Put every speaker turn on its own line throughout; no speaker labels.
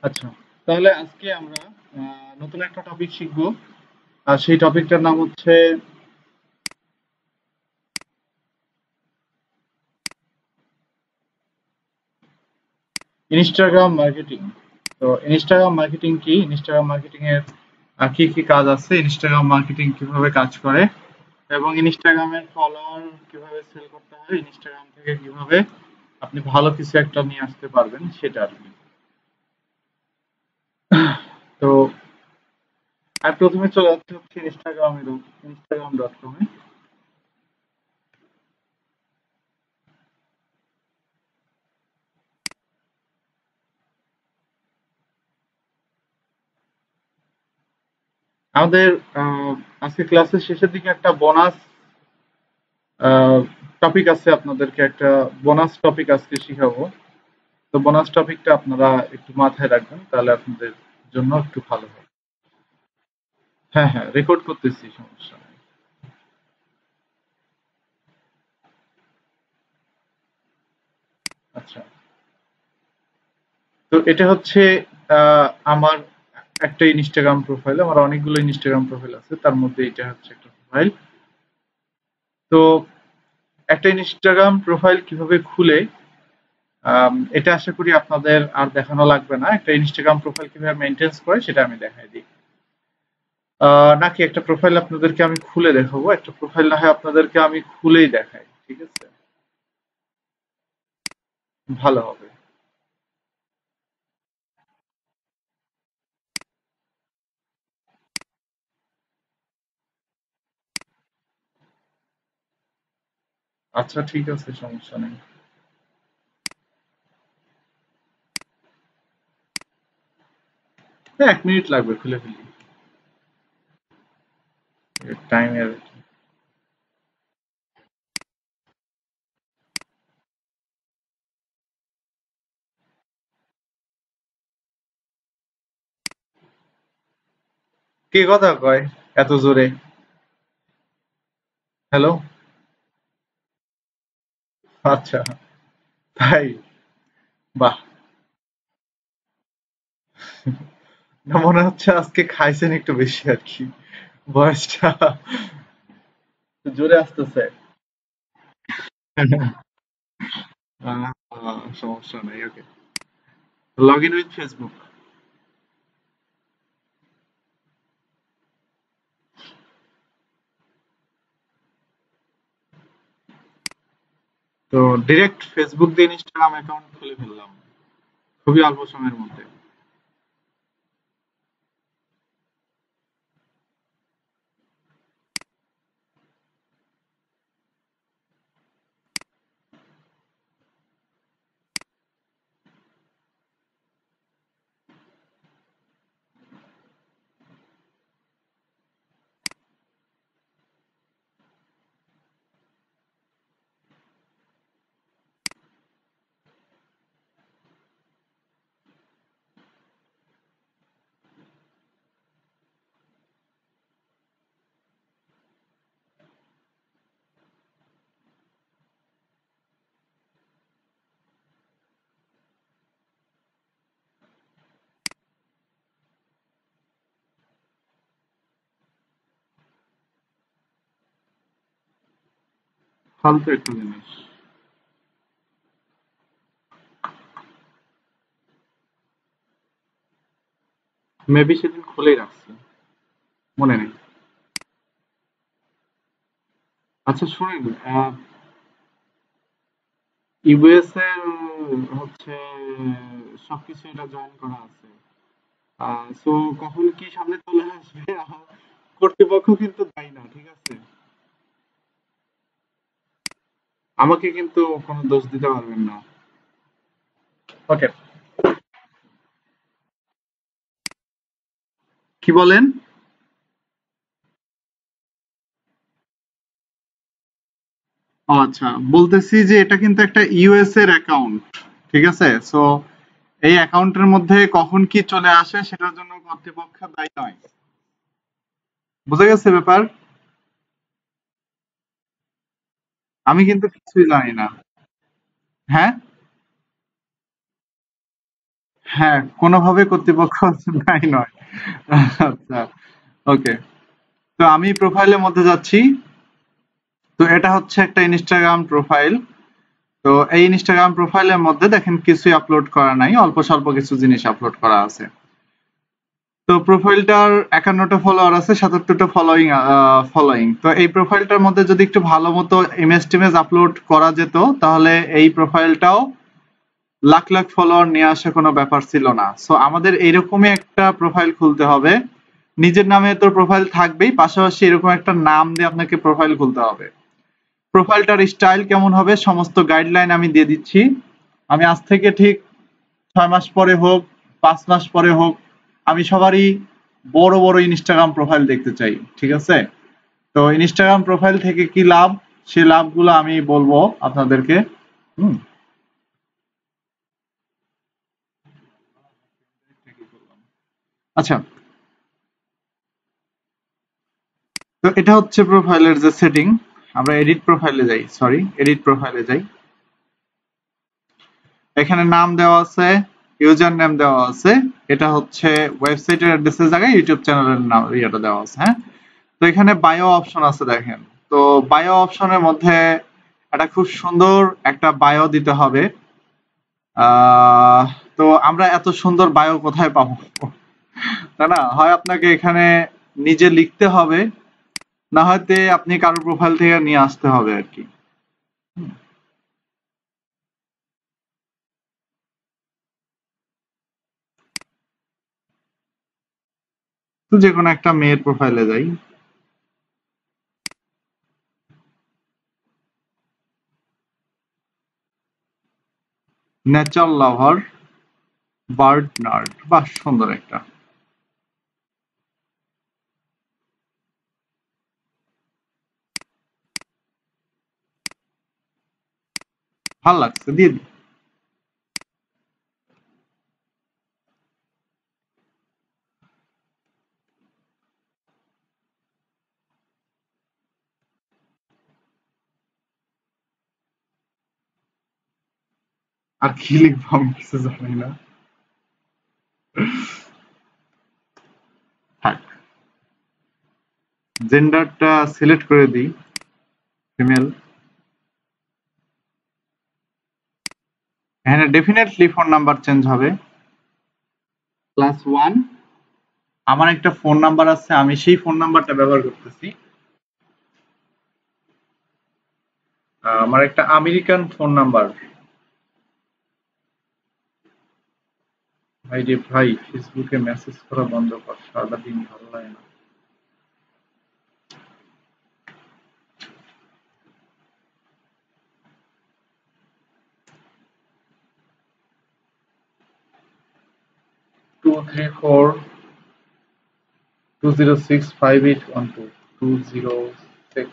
আচ্ছা, তাহলে আজকে আমরা নতুন একটা টপিক শিখব। আর সেই টপিকটার নাম হচ্ছে ইনস্টাগ্রাম মার্কেটিং। তো ইনস্টাগ্রাম মার্কেটিং কি, ইনস্টাগ্রাম মার্কেটিং এর কি কি কাজ আছে, ইনস্টাগ্রাম মার্কেটিং কিভাবে কাজ করে, এবং ইনস্টাগ্রামের ফলোয়ার কিভাবে সেল করতে হয়, ইনস্টাগ্রাম থেকে কিভাবে আপনি ভালো কিছু একটা নিয়ে আসতে পারবেন সেটা আর কি। তো আমি প্রথমে চলে যাচ্ছি হচ্ছে ইনস্টাগ্রাম.com-এ। আমাদের আজকে ক্লাসের শেষের দিকে একটা বোনাস টপিক আছে, আপনাদেরকে একটা বোনাস টপিক আজকে শিখাবো। তো বোনাস টপিকটা আপনারা একটু মাথায় রাখবেন, তাহলে আপনাদের জন্য একটু ভালো হবে। হ্যাঁ হ্যাঁ, রেকর্ড করতেছি, সমস্যা নেই। আচ্ছা, তো এটা হচ্ছে আমার একটা ইনস্টাগ্রাম প্রোফাইল। আমার অনেকগুলো ইনস্টাগ্রাম প্রোফাইল আছে, তার মধ্যে এটা হচ্ছে একটা প্রোফাইল। তো একটা ইনস্টাগ্রাম প্রোফাইল কিভাবে খুলে, এটা আশা করি আপনাদের আর দেখানো লাগবে না। একটা ইনস্টাগ্রাম প্রোফাইল কিভাবে মেনটেন করে সেটা আমি দেখাই দিই। নাকি একটা প্রোফাইল আপনাদেরকে আমি খুলে দেখাবো? একটা প্রোফাইল না হয় আপনাদেরকে আমি খুলেই দেখাই, ঠিক আছে? ভালো হবে। আচ্ছা ঠিক আছে, সমস্যা নেই। হ্যাঁ, 1 মিনিট লাগবে, খুলে ফেলি। টাইমের কে কথা কয় এত জোরে? হ্যালো। আচ্ছা, তাই? বাহ। না, মনে হচ্ছে আজকে খাইছেন একটু বেশি আর কি, ভয়েসটা জোরে আসতেছে। সমস্যা নাই, okay. Log in with Facebook. তো ডিরেক্ট ফেসবুক দিয়ে ইনস্টাগ্রাম অ্যাকাউন্ট খুলে ফেললাম খুবই অল্প সময়ের মধ্যে। ফালতু একটা জিনিস। মেবি সেদিন খুলেই রাখছি, মনে নেই। আচ্ছা শুনেন, ইউএস এর হচ্ছে সবকিছু এটা জয়েন করা আছে। সো কখন কি সামনে চলে আসবে, কর্তৃপক্ষ কিন্তু দায়ী না, ঠিক আছে? আমাকে কিন্তু কোনো দোষ দিতে পারবেন না। ওকে। কি বলেন? ও আচ্ছা, বলতেছি যে এটা কিন্তু একটা ইউএস এর অ্যাকাউন্ট, ঠিক আছে? সো এই অ্যাকাউন্টের মধ্যে কখন কি চলে আসে সেটার জন্য কর্তৃপক্ষ দায়ী নয়। বুঝা গেছে ব্যাপার? আমি কিন্তু কিছুই জানি না। হ্যাঁ হ্যাঁ, কোনোভাবে কর্তৃপক্ষ নাই নয়। আচ্ছা, ওকে। তো আমি প্রোফাইলের মধ্যে যাচ্ছি। তো এটা হচ্ছে একটা ইনস্টাগ্রাম প্রোফাইল। তো এই ইনস্টাগ্রাম প্রোফাইলের মধ্যে দেখেন কিছুই আপলোড করা নাই, অল্প স্বল্প কিছু জিনিস আপলোড করা আছে। তো প্রোফাইলটার 51টা ফলোয়ার আছে, 77টা ফলোয়িং। তো এই প্রোফাইলটার মধ্যে যদি একটু ভালো মতো ইমেজ টিমেজ আপলোড করা যেত, তাহলে এই প্রোফাইলটাও লাখ লাখ ফলোয়ার নিয়ে আসা কোনো ব্যাপার ছিল না। সো আমাদের এইরকমই একটা প্রোফাইল খুলতে হবে। নিজের নামে তো প্রোফাইল থাকবেই, পাশাপাশি এরকম একটা নাম দিয়ে আপনাকে প্রোফাইল খুলতে হবে। প্রোফাইলটার স্টাইল কেমন হবে সমস্ত গাইডলাইন আমি দিয়ে দিচ্ছি। আমি আজ থেকে ঠিক 6 মাস পরে হোক, 5 মাস পরে হোক, আমি সবারই বড় বড় ইনস্টাগ্রাম প্রোফাইল দেখতে চাই, ঠিক আছে? তো ইনস্টাগ্রাম প্রোফাইল থেকে কি লাভ, সে লাভগুলো আমি বলবো আপনাদেরকে। হুম। আচ্ছা, তো এটা হচ্ছে প্রোফাইলের যে সেটিং। আমরা এডিট প্রোফাইলে যাই, সরি, এডিট প্রোফাইলে যাই। এখানে নাম দেওয়া আছে, ইউজার নেম দেওয়া আছে। এটা হচ্ছে ওয়েবসাইটের অ্যাড্রেসের জায়গায় ইউটিউব চ্যানেলের নাম ইয়েটা দেওয়া আছে, হ্যাঁ। তো এখানে বায়ো অপশন আছে দেখেন। তো বায়ো অপশনের মধ্যে একটা খুব সুন্দর একটা বায়ো দিতে হবে। আহ তো আমরা এত সুন্দর বায়ো কোথায় পাবো? তাই না? হয় আপনাকে এখানে নিজে লিখতে হবে, না হয়তো আপনি কারোর প্রোফাইল থেকে নিয়ে আসতে হবে আর কি। তো যে কোনো একটা মেয়ের প্রোফাইলে যাই। নেচার লাভার, বার্ড নার্ড, বাহ সুন্দর একটা। ভাল লাগছে, দিয়ে দিই। আর কি লিখবো আমি কিছু জানি না, থাক। জেন্ডারটা সিলেক্ট করে দিই, ফিমেল। এখানে ডেফিনেটলি ফোন নাম্বার চেঞ্জ হবে। +1, আমার একটা ফোন নাম্বার আছে, আমি সেই ফোন নাম্বারটা ব্যবহার করতেছি। আমার একটা আমেরিকান ফোন নাম্বার। ভাই রে ভাই, ফেসবুকে মেসেজ করা বন্ধ কর, সারাদিন ভালো লাগে না। Two three four 2065812 206।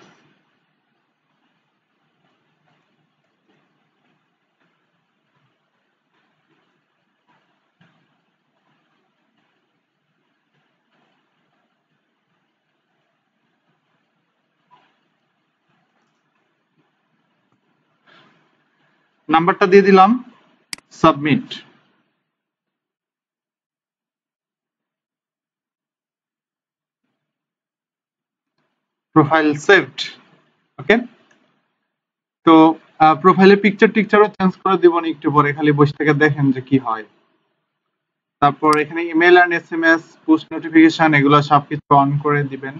নাম্বারটা দিয়ে দিলাম, সাবমিট। Profile saved. ওকে। তো প্রোফাইলের পিকচার টিকচারও চেঞ্জ করে দিব না একটু পরে, খালি বসে থেকে দেখেন যে কি হয়। তারপর এখানে email and SMS push notification এগুলো সবকিছু অন করে দিবেন।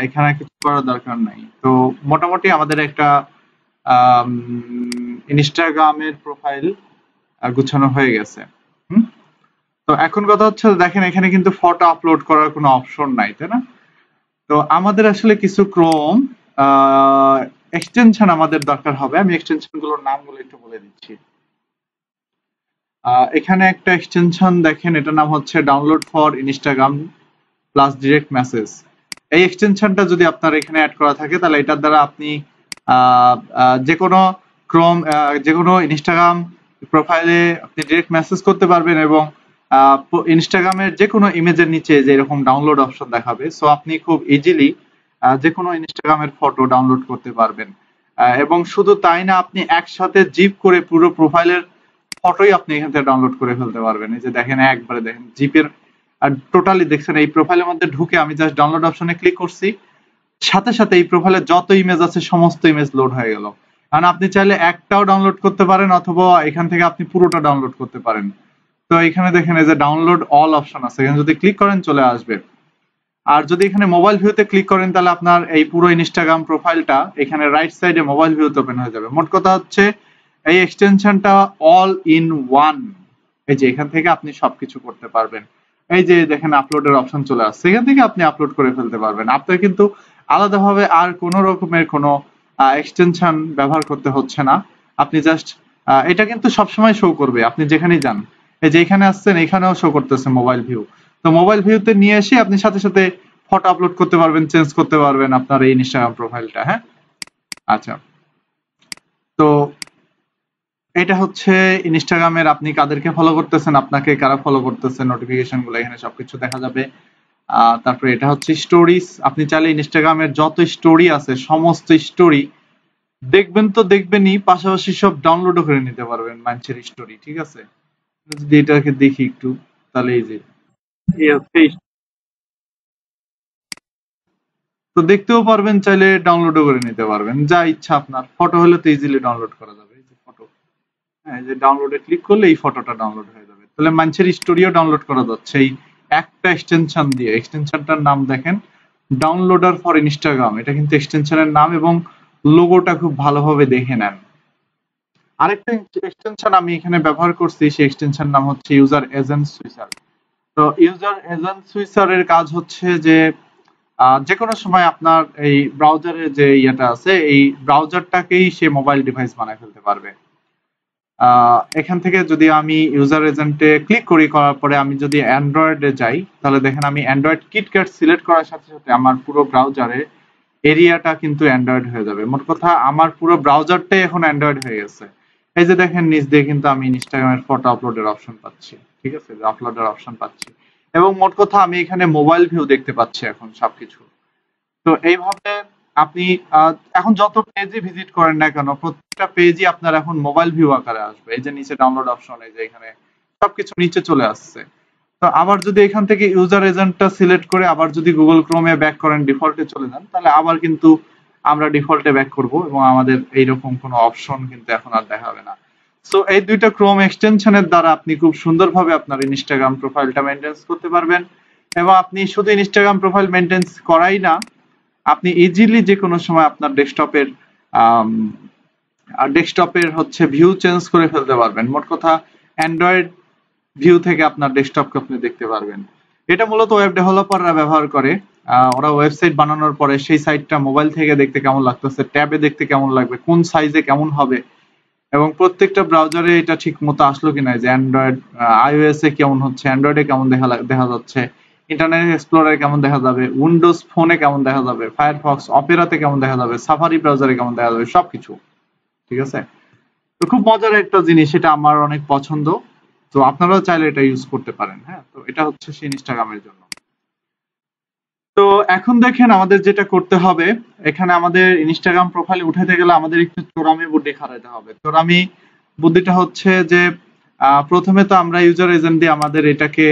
এখানে কিছু করার দরকার নাই। তো মোটামুটি আমাদের একটা ইনস্টাগ্রামের প্রোফাইল গুছানো হয়ে গেছে। হুম। তো এখন কথা হচ্ছে দেখেন এখানে কিন্তু ফটো আপলোড করার কোনো অপশন নাই, তাই না? তো আমাদের আসলে কিছু ক্রোম এক্সটেনশন আমাদের দরকার হবে। আমি এক্সটেনশন গুলোর নামগুলো একটু বলে দিচ্ছি। এখানে একটা এক্সটেনশন দেখেন, এটার নাম হচ্ছে download for Instagram plus direct message. এই এক্সটেনশনটা যদি আপনার এখানে অ্যাড করা থাকে, তাহলে এটার দ্বারা আপনি যে কোনো ক্রোম যে কোনো ইনস্টাগ্রাম প্রোফাইলে আপনি ডিরেক্ট মেসেজ করতে পারবেন, এবং ইনস্টাগ্রামের যে কোনো ইমেজের নিচে যে এরকম ডাউনলোড অপশন দেখাবে, সো আপনি খুব ইজিলি যে কোনো ইনস্টাগ্রামের ফটো ডাউনলোড করতে পারবেন। এবং শুধু তাই না, আপনি একসাথে জিপ করে পুরো প্রোফাইলের ফটোই আপনি এখান থেকে ডাউনলোড করে ফেলতে পারবেন। এই যে দেখেন একবারে দেখেন জিপের আর টোটালি দেখছেন এই প্রোফাইলের মধ্যে ঢুকে আমি জাস্ট ডাউনলোড অপশনে ক্লিক করছি, সাথে সাথে এই প্রোফাইলে যত ইমেজ আছে সমস্ত ইমেজ লোড হয়ে গেল। কারণ আপনি চাইলে একটাও ডাউনলোড করতে পারেন অথবা এখান থেকে আপনি পুরোটা ডাউনলোড করতে পারেন। তো এখানে দেখেন এই যে ডাউনলোড অল অপশন আছে, এখানে যদি ক্লিক করেন চলে আসবে। আর যদি এখানে মোবাইল ভিউতে ক্লিক করেন তাহলে আপনার এই পুরো ইনস্টাগ্রাম প্রোফাইলটা এখানে রাইট সাইডে মোবাইল ভিউতে ওপেন হয়ে যাবে। মোট কথা হচ্ছে এই এক্সটেনশনটা অল ইন ওয়ান, এই যে এখান থেকে আপনি সবকিছু করতে পারবেন। এই যে দেখেন আপলোডের অপশন চলে আসছে, এখান থেকে আপনি আপলোড করে ফেলতে পারবেন। আপনার কিন্তু আলাদাভাবে আর কোনো রকমের কোনো এক্সটেনশন ব্যবহার করতে হচ্ছে না। আপনি জাস্ট এটা কিন্তু সবসময় শো করবে আপনি যেখানেই যান। এই যে এখানে আসছেন এখানেও শো করতেছে মোবাইল ভিউ। তো মোবাইল ভিউতে নিয়ে এসে আপনি সাথে সাথে ফটো আপলোড করতে পারবেন, চেঞ্জ করতে পারবেন আপনার এই ইনস্টাগ্রাম প্রোফাইলটা। হ্যাঁ, আচ্ছা। তো এটা হচ্ছে ইনস্টাগ্রামের আপনি কাদেরকে ফলো করতেছেন, আপনাকে কারা ফলো করতেছেন, নোটিফিকেশন গুলো এখানে সবকিছু দেখা যাবে। তারপরে এটা হচ্ছে স্টোরিজ, আপনি চাইলে ইনস্টাগ্রামের যত স্টোরি আছে সমস্ত স্টোরি দেখবেন তো দেখবেনই, পাশাপাশি সব ডাউনলোডও করে নিতে পারবেন মানুষের স্টোরি। ঠিক আছে, যদি এটাকে দেখি একটু, তাহলে এই যে এই হচ্ছে তো দেখতেও পারবেন, চাইলে ডাউনলোডও করে নিতে পারবেন, যা ইচ্ছা আপনার। ফটো হলে তো ইজিলি ডাউনলোড করা যাবে, এই যে ফটো, হ্যাঁ এই যে ডাউনলোডে ক্লিক করলে এই ফটোটা ডাউনলোড হয়ে যাবে। তাহলে মানুষের স্টোরিও ডাউনলোড করা যাচ্ছে এই একটা এক্সটেনশন দিয়ে। এক্সটেনশনটার নাম দেখেন ডাউনলোডার ফর ইনস্টাগ্রাম, এটা কিন্তু এক্সটেনশনের নাম এবং লোগোটা খুব ভালোভাবে দেখে নেন। আরেকটা এক্সটেনশন আমি এখানে ব্যবহার করছি, সেই এক্সটেনশন নাম হচ্ছে ইউজার এজেন্ট সুইসার। তো ইউজার এজেন্ট সুইসারের কাজ হচ্ছে যে যে কোনো সময় আপনার এই ব্রাউজারের যে ইয়েটা আছে এই ব্রাউজারটাকেই সে মোবাইল ডিভাইস বানায় ফেলতে পারবে। এখান থেকে যদি আমি ইউজার এজেন্টে ক্লিক করি, করার পরে আমি যদি অ্যান্ড্রয়েডে যাই তাহলে দেখেন আমি অ্যান্ড্রয়েড কিটক্যাট সিলেক্ট করার সাথে সাথে আমার পুরো ব্রাউজারে এরিয়াটা কিন্তু অ্যান্ড্রয়েড হয়ে যাবে। মোট কথা আমার পুরো ব্রাউজারটাই এখন অ্যান্ড্রয়েড হয়ে গেছে। এই যে দেখেন নিচ দিয়ে কিন্তু আমি ইনস্টাগ্রামের ফটো আপলোডের অপশন পাচ্ছি। ঠিক আছে, আপলোডের অপশন পাচ্ছি এবং মোট কথা আমি এখানে মোবাইল ভিউ দেখতে পাচ্ছি এখন সবকিছু। তো এইভাবে আপনি এখন যত পেজে ভিজিট করেন না কেন প্রত্যেকটা পেজই আপনার এখন মোবাইল ভিউ আকারে আসবে। এই যে নিচে ডাউনলোড অপশন, এই যে এখানে সবকিছু নিচে চলে আসছে। তো আবার যদি এখান থেকে ইউজার এজেন্টটা সিলেক্ট করে আবার যদি গুগল ক্রোমে ব্যাক করেন, ডিফল্টে চলে যান, তাহলে আবার কিন্তু আমরা ডিফল্টে ব্যাক করব এবং আমাদের এইরকম কোনো অপশন কিন্তু এখন আর দেখাবে না। সো এই দুইটা ক্রোম এক্সটেনশনের দ্বারা আপনি খুব সুন্দরভাবে আপনার ইনস্টাগ্রাম প্রোফাইলটা মেনটেন করতে পারবেন। এবং আপনি শুধু ইনস্টাগ্রাম প্রোফাইল মেনটেন করাই না, আপনি ইজিলি যে কোনো সময় আপনার ডেস্কটপের হচ্ছে ভিউ চেঞ্জ করে ফেলতে পারবেন। মোট কথা অ্যান্ড্রয়েড ভিউ থেকে আপনার ডেস্কটপকে আপনি দেখতে পারবেন। এটা মূলত ওয়েব ডেভেলপাররা ব্যবহার করে। ওরা ওয়েবসাইট বানানোর পরে সেই সাইটটা মোবাইল থেকে দেখতে কেমন লাগতেছে, ট্যাবে দেখতে কেমন লাগবে, কোন সাইজে কেমন হবে এবং প্রত্যেকটা ব্রাউজারে এটা ঠিক মতো আসলো কিনা, যে অ্যান্ড্রয়েড আইওএস এ কেমন হচ্ছে, অ্যান্ড্রয়েডে কেমন দেখা যাচ্ছে, ইন্টারনেট এক্সপ্লোরারে কেমন দেখা যাবে, উইন্ডোজ ফোনে কেমন দেখা যাবে, ফায়ারফক্স অপেরাতে কেমন দেখা যাবে, সাফারি ব্রাউজারে কেমন দেখা যাবে, সবকিছু। ঠিক আছে, তো খুব মজার একটা জিনিস, এটা আমার অনেক পছন্দ। তো আপনারাও চাইলে এটা ইউজ করতে পারেন। হ্যাঁ, তো এটা হচ্ছে সেই ইনস্টাগ্রামের জন্য। তো এখন দেখেন আমাদের যেটা করতে হবে, এখানে আমাদের ইনস্টাগ্রাম প্রোফাইলে উঠাতে গেলে আমাদের একটু চোরামি বুদ্ধি খাটাতে হবে। চোরামি বুদ্ধিটা হচ্ছে যে প্রথমে তো আমরা ইউজার এজেন্ট দিয়ে আমাদের এটাকে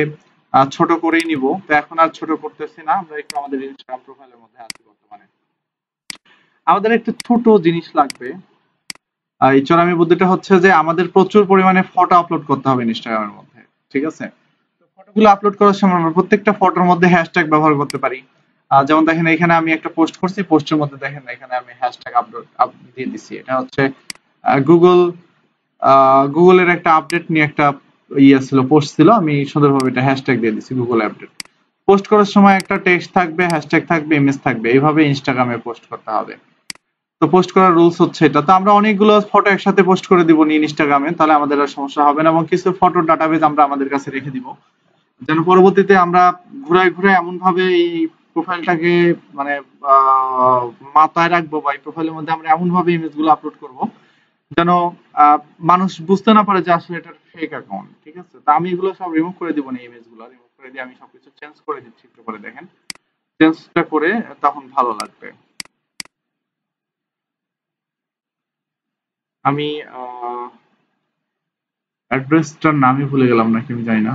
ছোট করেই নিব। তো এখন আর ছোট করতেছি না, আমরা একটু আমাদের ইনস্টাগ্রাম প্রোফাইলের মধ্যে আছি বর্তমানে। আমাদের একটু ছোট জিনিস লাগবে। এই চোরামি বুদ্ধিটা হচ্ছে যে আমাদের প্রচুর পরিমাণে ফটো আপলোড করতে হবে ইনস্টাগ্রামের মধ্যে। ঠিক আছে, তো ফটোগুলো আপলোড করার সময় আমরা প্রত্যেকটা ফটোর মধ্যে হ্যাশট্যাগ ব্যবহার করতে পারি। যেমন দেখেন এখানে আমি একটা পোস্ট করছি, পোস্টের মধ্যে দেখেন এখানে আমি হ্যাশট্যাগ আপলোড দিয়ে দিছি। এটা হচ্ছে গুগল গুগলের একটা আপডেট নিয়ে একটা ইয়ে ছিল, পোস্ট ছিল, আমি সুন্দরভাবে এটা হ্যাশট্যাগ দিয়ে দিছি গুগল আপডেট। পোস্ট করার সময় একটা টেক্সট থাকবে, হ্যাশট্যাগ থাকবে, ইমেজ থাকবে, এইভাবে ইনস্টাগ্রামে পোস্ট করতে হবে। তো পোস্ট করার রুলস হচ্ছে এটা। তো আমরা অনেকগুলো ফটো একসাথে পোস্ট করে দিব নি ইনস্টাগ্রামে, তাহলে আমাদের আর সমস্যা হবে না এবং কিছু ফটোর ডাটাবেজ আমরা আমাদের কাছে রেখে দিব, যেন পরবর্তীতে আমরা ঘুরায় ঘুরায় এমন ভাবে এই প্রোফাইলটাকে মানে আহ, মাথায় রাখবো বা এই প্রোফাইলের মধ্যে আমরা এমন ভাবে ইমেজ গুলো আপলোড করবো যেন মানুষ বুঝতে না পারে যে আসলে এটা ফেক অ্যাকাউন্ট। ঠিক আছে, তো আমি এগুলো সব রিমুভ করে দিব না, ইমেজ গুলো রিমুভ করে দিয়ে আমি সবকিছু চেঞ্জ করে দিচ্ছি। একটু করে দেখেন, চেঞ্জটা করে তখন ভালো লাগবে। আমি অ্যাড্রেসটার নামই ভুলে গেলাম নাকি আমি জানি না।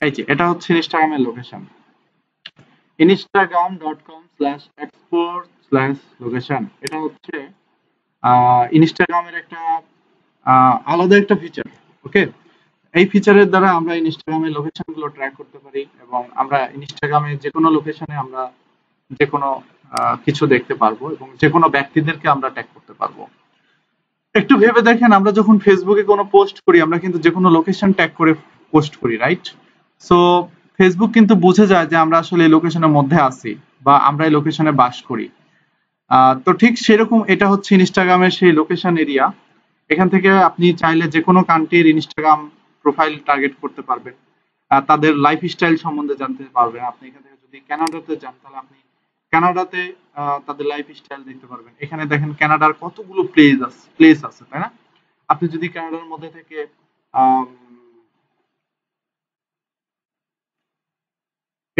এই যে এটা হচ্ছে ইনস্টাগ্রামের লোকেশন, instagram.com/export/location। এটা হচ্ছে ইনস্টাগ্রামের একটা আলাদা একটা ফিচার। ওকে, এই ফিচারের দ্বারা আমরা ইনস্টাগ্রামের লোকেশন গুলো ট্র্যাক করতে পারি এবং আমরা ইনস্টাগ্রামে যে কোনো লোকেশনে আমরা যে কোনো কিছু দেখতে পারবো এবং যে কোনো ব্যক্তিদেরকে আমরা ট্যাগ করতে পারবো। একটু ভেবে দেখেন, আমরা যখন ফেসবুকে কোনো পোস্ট করি আমরা কিন্তু যে কোনো লোকেশন ট্যাগ করে পোস্ট করি, রাইট? সো ফেসবুক কিন্তু বুঝে যায় যে আমরা আসলে এই লোকেশনের মধ্যে আছি বা আমরা এই লোকেশনে বাস করি। তো ঠিক সেরকম এটা হচ্ছে ইনস্টাগ্রামের সেই লোকেশন এরিয়া। এখান থেকে আপনি চাইলে যে কোনো কান্ট্রির ইনস্টাগ্রাম প্রোফাইল টার্গেট করতে পারবেন, তাদের লাইফ স্টাইল সম্বন্ধে জানতে পারবেন। আপনি এখান থেকে যদি কানাডাতে যান তাহলে আপনি কানাডাতে তাদের লাইফ স্টাইল দেখতে পারবেন। এখানে দেখেন কানাডার কতগুলো প্লেস আছে, তাই না? আপনি যদি কানাডার মধ্যে থেকে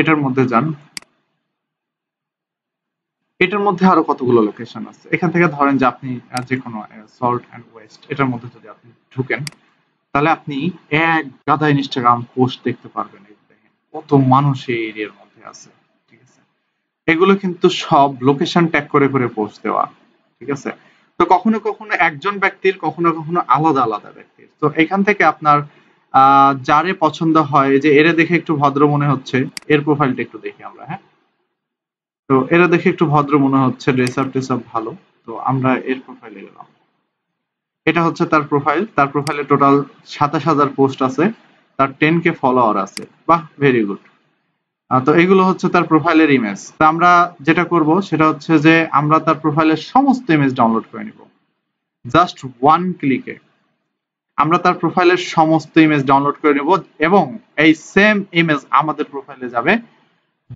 এটার মধ্যে যান, এটার মধ্যে আরো কতগুলো লোকেশন আছে। এখান থেকে ধরেন যে আপনি যে কোনো সল্ট অ্যান্ড ওয়েস্ট এটার মধ্যে যদি আপনি ঢুকেন তাহলে আপনি এক গাদা ইনস্টাগ্রাম পোস্ট দেখতে পারবেন। এই দেখেন কত মানুষ এই এরিয়ার মধ্যে আছে, ঠিক আছে? এগুলো কিন্তু সব লোকেশন ট্যাগ করে করে পোস্ট দেওয়া, ঠিক আছে? তো কখনো কখনো একজন ব্যক্তির, কখনো কখনো আলাদা আলাদা ব্যক্তির। তো এখান থেকে আপনার যারে পছন্দ হয়, যে এরা দেখে একটু ভদ্র মনে হচ্ছে, এর প্রোফাইলটা একটু দেখি আমরা, হ্যাঁ? তো এরা দেখে একটু ভদ্র মনে হচ্ছে, ড্রেস আপ টেস আপ ভালো, তো আমরা এর প্রোফাইলে গেলাম। এটা হচ্ছে তার প্রোফাইল। তার প্রোফাইলে টোটাল ২৭,০০০ পোস্ট আছে, তার 10K ফলোয়ার আছে। বাহ, ভেরি গুড। তো এগুলো হচ্ছে তার প্রোফাইলের ইমেজ। তো আমরা যেটা করব সেটা হচ্ছে যে আমরা তার প্রোফাইলের সমস্ত ইমেজ ডাউনলোড করে নিব জাস্ট ওয়ান ক্লিকে। আমরা তার প্রোফাইলের সমস্ত ইমেজ ডাউনলোড করে নেব এবং এই সেম ইমেজ আমাদের প্রোফাইলে যাবে,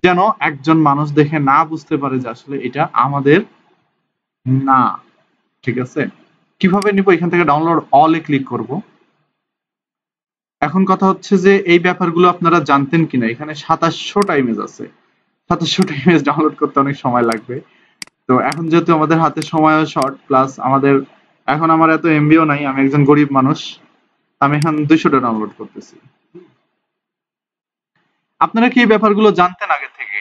যেন একজন মানুষ দেখে না বুঝতে পারে যে আসলে এটা আমাদের না, ঠিক আছে? কিভাবে নিব? এখান থেকে ডাউনলোড অল এ ক্লিক করব। এখন কথা হচ্ছে যে এই ব্যাপারগুলো আপনারা জানতেন কিনা। এখানে ২৭০০টা ইমেজ আছে, ২৭০০টা ইমেজ ডাউনলোড করতে অনেক সময় লাগবে। তো এখন যেহেতু আমাদের হাতে সময়ও শর্ট, প্লাস আমাদের এখন আমার এত এমবিও নাই, আমি একজন গরিব মানুষ, আমি এখন ২০০টা ডাউনলোড করতেছি। আপনারা কি এই ব্যাপারগুলো জানতেন আগে থেকে?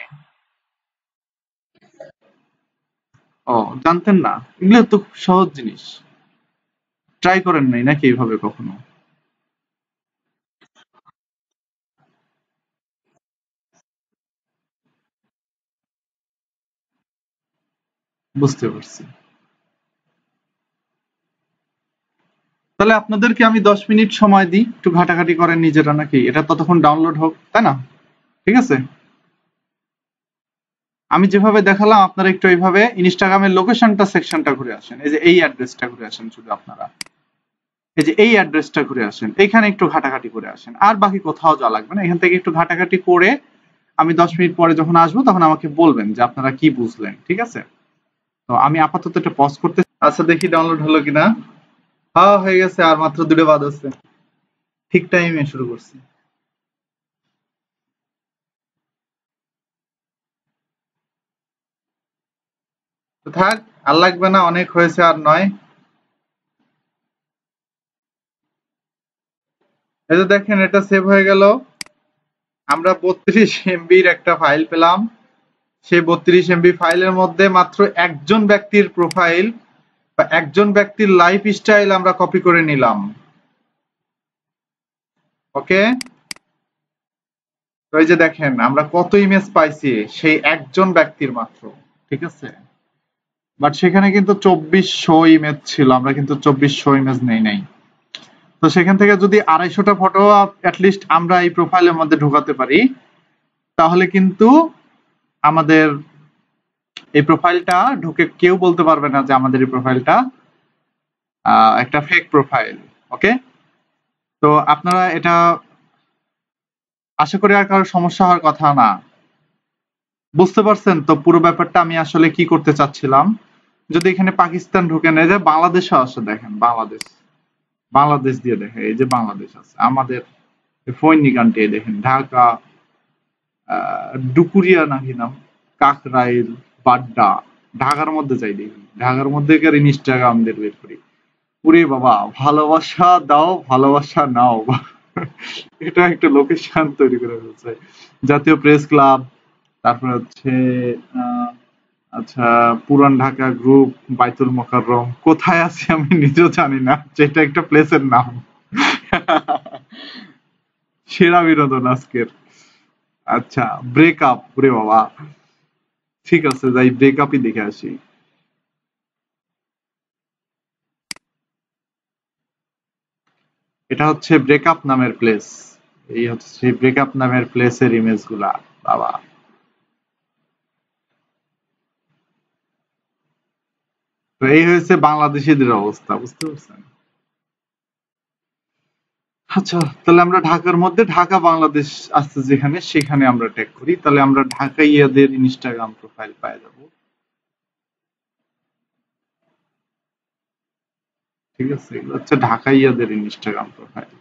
ও, জানতেন না? এগুলো তো খুব সহজ জিনিস। ট্রাই করেন নাই নাকি এইভাবে কখনো? বুঝতে পারছি। তাহলে আপনাদেরকে আমি ১০ মিনিট সময় দিই, একটু ঘাটাঘাটি করেন নিজেরা, নাকি এটা ততক্ষণ ডাউনলোড হোক, তাই না? ঠিক আছে, আমি যেভাবে দেখালাম আপনারা একটু এইভাবে ইনস্টাগ্রামের লোকেশনটা সেকশনটা ঘুরে আসেন। এই যে এই অ্যাড্রেসটা ঘুরে আসেন, শুধু আপনারা এই যে এই অ্যাড্রেসটা ঘুরে আসেন, এখানে একটু ঘাটাঘাটি করে আসেন, আর বাকি কোথাও যাওয়া লাগবে না। এখান থেকে একটু ঘাটাঘাটি করে আমি ১০ মিনিট পরে যখন আসবো তখন আমাকে বলবেন যে আপনারা কি বুঝলেন, ঠিক আছে? তো আমি আপাতত এটা পজ করতে। আচ্ছা, দেখি ডাউনলোড হলো কিনা। হ্যাঁ, হয়ে গেছে, আর মাত্র ২টা বাদ আছে। ঠিক টাইমে শুরু করছি। তো থাক, আর লাগবে না, অনেক হয়েছে, আর নয়। এই যে দেখেন এটা সেভ হয়ে গেল। আমরা 32 MB একটা ফাইল পেলাম। সেই 32 MB ফাইলের মধ্যে মাত্র একজন ব্যক্তির প্রোফাইল বা একজন ব্যক্তির লাইফ স্টাইল আমরা কপি করে নিলাম। ওকে, তো এই যে দেখেন আমরা কত ইমেজ পাইছি সেই একজন ব্যক্তির মাত্র, ঠিক আছে? বাট সেখানে কিন্তু ২৪০০ ইমেজ ছিল, আমরা কিন্তু ২৪০০ ইমেজ নেই নাই। তো সেখান থেকে যদি ২৫০টা ফটো অ্যাটলিস্ট আমরা এই প্রোফাইলের মধ্যে ঢোকাতে পারি, তাহলে কিন্তু আমাদের এই প্রোফাইলটা ঢুকে কেউ বলতে পারবে না যে আমাদের এই প্রোফাইলটা একটা ফেক প্রোফাইল। ওকে, তো আপনারা এটা, আশা করি আর কারো সমস্যা হওয়ার কথা না। বুঝতে পারছেন তো পুরো ব্যাপারটা আমি আসলে কি করতে চাচ্ছিলাম? যদি এখানে পাকিস্তান ঢুকে নেয়, যে বাংলাদেশও আসে, দেখেন বাংলাদেশ, বাংলাদেশ দিয়ে দেখেন, এই যে বাংলাদেশ আছে আমাদের, ফৈনি কান্ট্রি, দেখেন ঢাকা, ডুকুরিয়া নাকি নাম, কাকরাইল, বাড্ডা, ঢাকার মধ্যে চাই দেখি, ঢাকার মধ্যে ইনস্টাগ্রাম দের বের করি। ওরে বাবা, ভালোবাসা দাও ভালোবাসা নাও, এটা একটা লোকেশন তৈরি করে ফেলছে। জাতীয় প্রেস ক্লাব, তারপরে হচ্ছে আহ, আচ্ছা, পুরান ঢাকা গ্রুপ, বাইতুল মোকাররম, কোথায় আছি আমি নিজেও জানি না, যেটা একটা প্লেসের নাম। সেরা বিনোদন আজকের। আচ্ছা, ব্রেকআপ, ওরে বাবা, ঠিক আছে যাই ব্রেকআপই দেখে আসি। এটা হচ্ছে ব্রেকআপ নামের প্লেস। এই হচ্ছে সেই ব্রেকআপ নামের প্লেসের ইমেজ গুলা। বাবা, তো এই হয়েছে বাংলাদেশিদের অবস্থা, বুঝতে পারছেন? আচ্ছা, তাহলে আমরা ঢাকার মধ্যে ঢাকা বাংলাদেশ আসছে যেখানে, সেখানে আমরা ট্যাগ করি, তাহলে আমরা ঢাকাইয়াদের ইনস্টাগ্রাম প্রোফাইল পাই যাব। ঠিক আছে, এগুলো হচ্ছে ঢাকাইয়াদের ইনস্টাগ্রাম প্রোফাইল।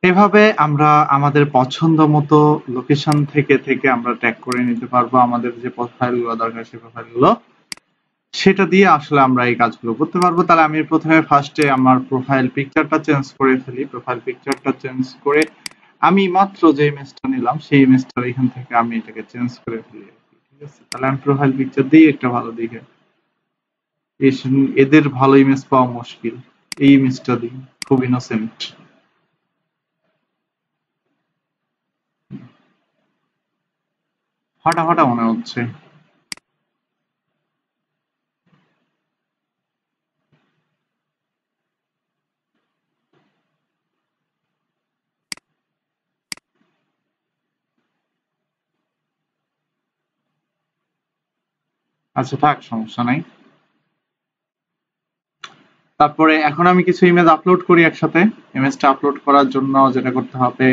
এভাবে আমরা আমাদের পছন্দ মতো লোকেশন থেকে থেকে আমরা ট্যাগ করে নিতে পারবো আমাদের যে প্রোফাইল গুলো দরকার, সেই প্রোফাইল গুলো। সেটা দিয়ে আসলে আমরা এই কাজগুলো করতে পারবো। তাহলে আমি প্রথমে ফার্স্টে আমার প্রোফাইল পিকচারটা চেঞ্জ করে ফেলি। প্রোফাইল পিকচারটা চেঞ্জ করে আমি মাত্র যে ইমেজটা নিলাম সেই ইমেজটা এখান থেকে আমি এটাকে চেঞ্জ করে ফেলি আর কি। ঠিক আছে, তাহলে আমি প্রোফাইল পিকচার দিই একটা ভালো দিকে। এদের ভালো ইমেজ পাওয়া মুশকিল, এই ইমেজটা দিই, খুব ইনোসেন্ট, ফাটা ফাটা মনে হচ্ছে। আচ্ছা থাক, সমস্যা নাই। তারপরে এখন আমি কিছু ইমেজ আপলোড করি একসাথে। ইমেজটা আপলোড করার জন্য যেটা করতে হবে,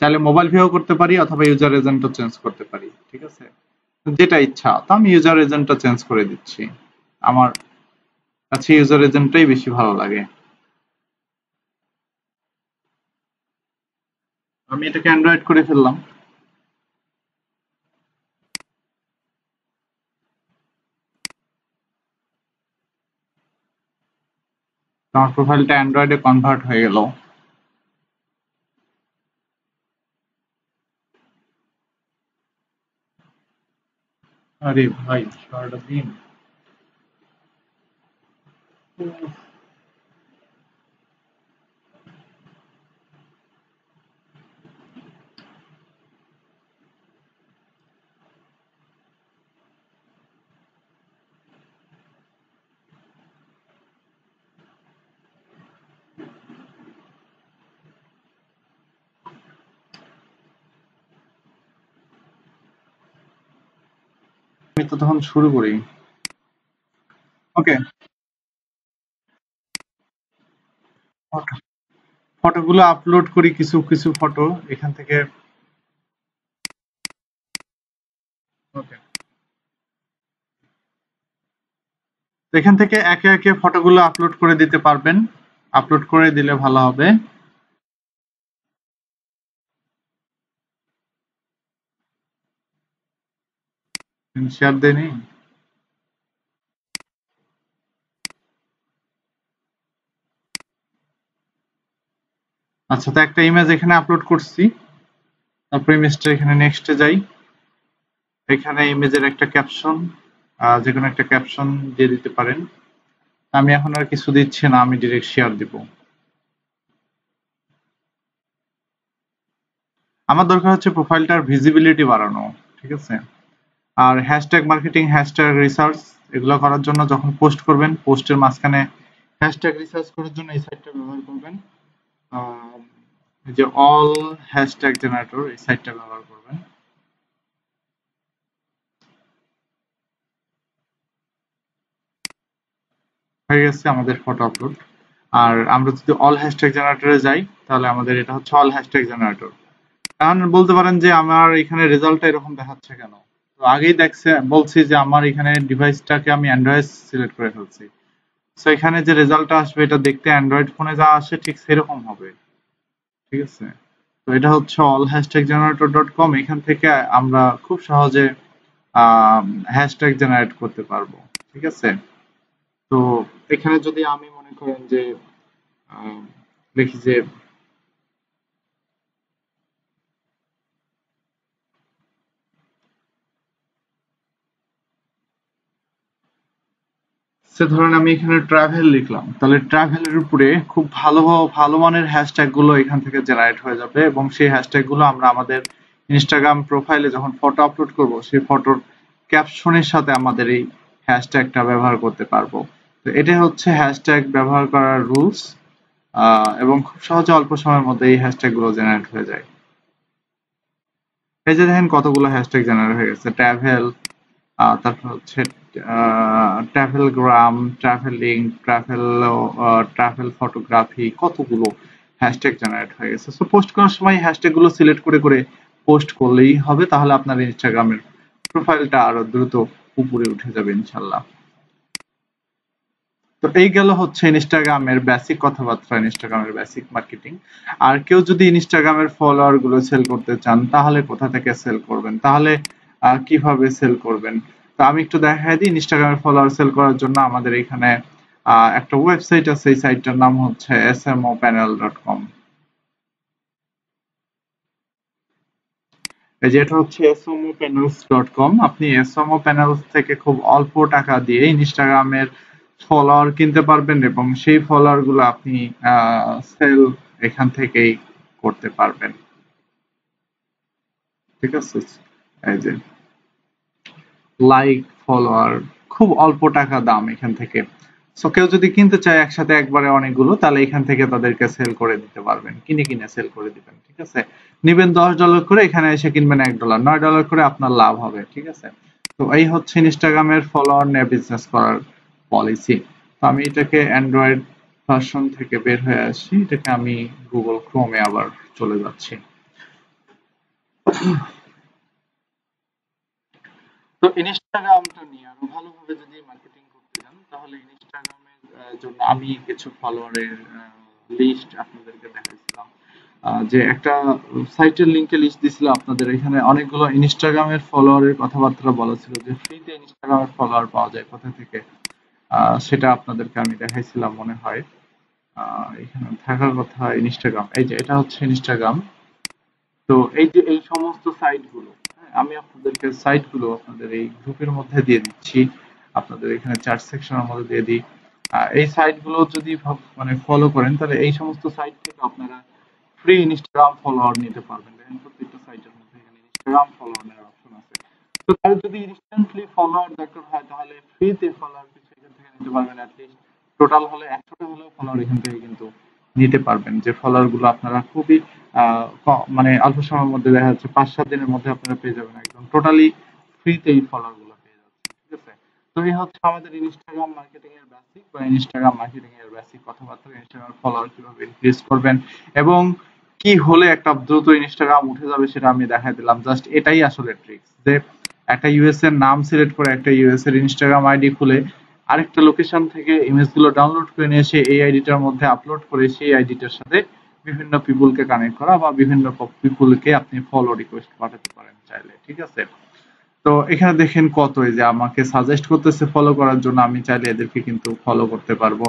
চাইলে মোবাইল ভিউ করতে পারি অথবা ইউজার এজেন্টও চেঞ্জ করতে পারি। ঠিক আছে, যেটা ইচ্ছা। তো আমি ইউজার এজেন্টটা চেঞ্জ করে দিচ্ছি, আমার কাছে ইউজার এজেন্টটাই বেশি ভালো লাগে। আমি এটাকে অ্যান্ড্রয়েড করে ফেললাম। তো আমার প্রোফাইলটা অ্যান্ড্রয়েডে কনভার্ট হয়ে গেল। আরে ভাই, সারাটা দিন আমি তো তখন শুরু করি। ওকে, ফটোগুলো আপলোড করি, কিছু কিছু ফটো এখান থেকে। ওকে, এখান থেকে একে একে ফটোগুলো আপলোড করে দিতে পারবেন। আপলোড করে দিলে ভালো হবে। শেয়ার দেয়নি। আচ্ছা, তো একটা ইমেজ এখানে আপলোড করছি। তারপর ইমেজটা এখানে নেক্সটে যাই। এখানে ইমেজের একটা ক্যাপশন, যে কোনো একটা ক্যাপশন দিয়ে দিতে পারেন। আমি এখন আর কিছু দিচ্ছি না, আমি ডিরেক্ট শেয়ার দিব। আমার দরকার হচ্ছে প্রোফাইলটার ভিজিবিলিটি বাড়ানো। ঠিক আছে, আর হ্যাশট্যাগ মার্কেটিং, হ্যাশট্যাগ রিসার্চ, এগুলো করার জন্য যখন পোস্ট করবেন, পোস্টের মাঝখানে হ্যাশট্যাগ রিসার্চ করার জন্য এই সাইটটা ব্যবহার করবেন। আহ, এই যে অল হ্যাশট্যাগ জেনারেটর, এই সাইটটা ব্যবহার করবেন। হয়ে গেছে আমাদের ফটো আপলোড। আর আমরা যদি অল হ্যাশট্যাগ জেনারেটরে যাই, তাহলে আমাদের এটা হচ্ছে অল হ্যাশট্যাগ জেনারেটর। এখন বলতে পারেন যে আমার এখানে রেজাল্টটা এরকম দেখাচ্ছে কেন? তো আগেই দেখছে, বলছি যে আমার এখানে ডিভাইসটাকে আমি অ্যান্ড্রয়েড সিলেক্ট করে ফেলছি। সো এখানে যে রেজাল্টটা আসবে এটা দেখতে অ্যান্ড্রয়েড ফোনে যা আসে ঠিক সেরকম হবে। ঠিক আছে, তো এটা হচ্ছে allhashtaggenerator.com। এখান থেকে আমরা খুব সহজে হ্যাশট্যাগ জেনারেট করতে পারবো, ঠিক আছে। তো এখানে যদি আমি মনে করেন যে লিখি যে ধরেন আমি এখানে ট্রাভেল লিখলাম, তাহলে ট্রাভেলের উপরে খুব ভালো মানের হ্যাশট্যাগ গুলো এখান থেকে জেনারেট হয়ে যাবে, এবং সেই হ্যাশট্যাগ গুলো আমরা আমাদের ইনস্টাগ্রাম প্রোফাইলে যখন ফটো আপলোড করব সেই ফটোর ক্যাপশনের সাথে আমাদের এই হ্যাশট্যাগটা ব্যবহার করতে পারবো। তো এটা হচ্ছে হ্যাশট্যাগ ব্যবহার করার রুলস, এবং খুব সহজে অল্প সময়ের মধ্যে এই হ্যাশট্যাগ গুলো জেনারেট হয়ে যায়। এই যে দেখেন কতগুলো হ্যাশট্যাগ জেনারেট হয়ে গেছে, ট্রাভেল, তারপর হচ্ছে ট্রাভেলগ্রাম, ট্রাভেলিং, ট্রাভেল ফটোগ্রাফি, কতগুলো হ্যাশট্যাগ জেনারেট হয়ে গেছে। সো পোস্ট করার সময় হ্যাশট্যাগ গুলো সিলেক্ট করে করে পোস্ট করলেই হবে, তাহলে আপনার ইনস্টাগ্রামের প্রোফাইলটা আরো দ্রুত উপরে উঠে যাবে ইনশাল্লাহ। তো এই গেল হচ্ছে ইনস্টাগ্রামের বেসিক কথাবার্তা, ইনস্টাগ্রামের বেসিক মার্কেটিং। আর কেউ যদি ইনস্টাগ্রামের ফলোয়ার গুলো সেল করতে চান, তাহলে কোথা থেকে সেল করবেন, তাহলে কিভাবে সেল করবেন। তো আমি একটু দেখাই দিই। ইনস্টাগ্রামের ফলোয়ার সেল করার জন্য আমাদের এখানে একটা ওয়েবসাইট আছে, এই সাইটটার নাম হচ্ছে smopanel.com। এই যে এটা হচ্ছে smopanels.com। আপনি smopanels থেকে খুব অল্প টাকা দিয়ে ইনস্টাগ্রামের ফলোয়ার কিনতে পারবেন, এবং সেই ফলোয়ার গুলো আপনি সেল এখান থেকেই করতে পারবেন, ঠিক আছে। এই যে লাইক, ফলোয়ার, খুব অল্প টাকা দাম এখান থেকে। সো কেউ যদি কিনতে চায় একসাথে একবারে অনেকগুলো, তাহলে এখান থেকে তাদেরকে সেল করে দিতে পারবেন, কিনে কিনে সেল করে দিবেন, ঠিক আছে। নিবেন $10 করে, এখানে এসে কিনবেন $1, $9 করে আপনার লাভ হবে, ঠিক আছে। তো এই হচ্ছে ইনস্টাগ্রামের ফলোয়ার নিয়ে বিজনেস করার পলিসি। তো আমি এটাকে অ্যান্ড্রয়েড ভার্সন থেকে বের হয়ে আসি, এটাকে আমি গুগল ক্রোমে আবার চলে যাচ্ছি। তো ইনস্টাগ্রামটা নিয়ে আরো ভালোভাবে যদি মার্কেটিং করতে চান, তাহলে ইনস্টাগ্রামের জন্য আমি কিছু ফলোয়ারের লিস্ট আপনাদেরকে দেখাইছিলাম, যে একটা সাইটের লিংকে লিস্ট দিছিল আপনাদের। এখানে অনেকগুলো ইনস্টাগ্রামের ফলোয়ারের কথাবার্তা বলা ছিল, যে ফ্রিতে ইনস্টাগ্রামের ফলোয়ার পাওয়া যায় কোথা থেকে। সেটা আপনাদেরকে আমি দেখাইছিলাম মনে হয়। এখানে থাকার কথা ইনস্টাগ্রাম, এই যে এটা হচ্ছে ইনস্টাগ্রাম। তো এই যে এই সমস্ত সাইট গুলো, হ্যাঁ, আমি আপনাদেরকে সাইট গুলো আপনাদের এই গ্রুপের মধ্যে দিয়ে দিচ্ছি, আপনাদের এখানে চ্যাট সেকশনের মধ্যে দিয়ে দিই। এই সাইট গুলো যদি মানে ফলো করেন, তাহলে এই সমস্ত সাইট থেকে আপনারা ফ্রি ইনস্টাগ্রাম ফলোয়ার নিতে পারবেন। দেখেন প্রত্যেকটা সাইটের মধ্যে এখানে ইনস্টাগ্রাম ফলোয়ার নেওয়ার অপশন আছে। তো তাহলে যদি ইনস্ট্যান্টলি ফলোয়ার দরকার হয়, তাহলে ফ্রিতে ফলোয়ার কিছু এখান থেকে নিতে পারবেন। অ্যাটলিস্ট টোটাল হলে 100টা হলেও ফলোয়ার এখান থেকে কিন্তু নিতে পারবেন, যে ফলোয়ার গুলো আপনারা খুবই মানে অল্প সময়ের মধ্যে, দেখা যাচ্ছে 5-7 দিনের মধ্যে আপনারা পেয়ে যাবেন, একদম টোটালি ফ্রিতে এই ফলোয়ার গুলো পেয়ে যাচ্ছেন, ঠিক আছে। তো এই হচ্ছে আমাদের ইনস্টাগ্রাম মার্কেটিং এর বেসিক, বা ইনস্টাগ্রাম মার্কেটিং এর বেসিক কথাবার্তা। ইনস্টাগ্রাম ফলোয়ার কিভাবে ইনক্রিজ করবেন এবং কি হলে একটা দ্রুত ইনস্টাগ্রাম উঠে যাবে, সেটা আমি দেখাই দিলাম। জাস্ট এটাই আসলে ট্রিক্স, যে একটা ইউএস এর নাম সিলেক্ট করে একটা ইউএস এর ইনস্টাগ্রাম আইডি খুলে আরেকটা লোকেশন থেকে ইমেজ গুলো ডাউনলোড করে নিয়ে এসে এই আইডিটার মধ্যে আপলোড করে সেই আইডিটার সাথে বিভিন্ন পিপুলকে কানেক্ট করা, বা বিভিন্ন পিপুলকে আপনি ফলো রিকোয়েস্ট পাঠাতে পারেন চাইলে, ঠিক আছে। তো এখানে দেখেন কত, এই যে আমাকে সাজেস্ট করতেছে ফলো করার জন্য, আমি চাইলে এদেরকে কিন্তু ফলো করতে পারবো।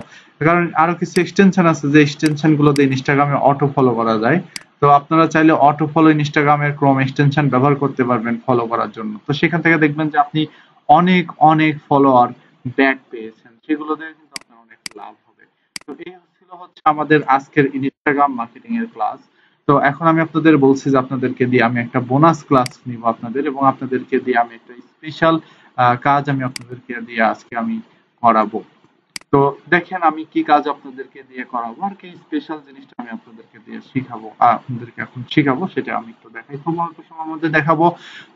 কারণ আরো কিছু এক্সটেনশন আছে, যে এক্সটেনশন গুলো দিয়ে ইনস্টাগ্রামে অটো ফলো করা যায়। তো আপনারা চাইলে অটো ফলো ইনস্টাগ্রামের ক্রোম এক্সটেনশন ব্যবহার করতে পারবেন ফলো করার জন্য। তো সেখান থেকে দেখবেন যে আপনি অনেক অনেক ফলোয়ার ব্যাক পেয়েছেন, সেগুলো দিয়ে কিন্তু আপনার অনেক লাভ হবে। তো এই হচ্ছে আমাদের আজকের ইনস্টাগ্রাম মার্কেটিং এর ক্লাস। তো এখন আমি আপনাদের বলছি যে আপনাদেরকে দিয়ে আমি একটা বোনাস ক্লাস নিব আপনাদের, এবং আপনাদেরকে দিয়ে আমি একটা স্পেশাল কাজ আমি আপনাদেরকে দিয়ে আজকে আমি করাবো। তো দেখেন আমি কি কাজ আপনাদেরকে দিয়ে করাবো, আর কি স্পেশাল জিনিসটা আমি আপনাদেরকে দিয়ে শিখাবো, আপনাদেরকে এখন শিখাবো, সেটা আমি একটু দেখাই। খুব অল্প সময়ের মধ্যে দেখাবো,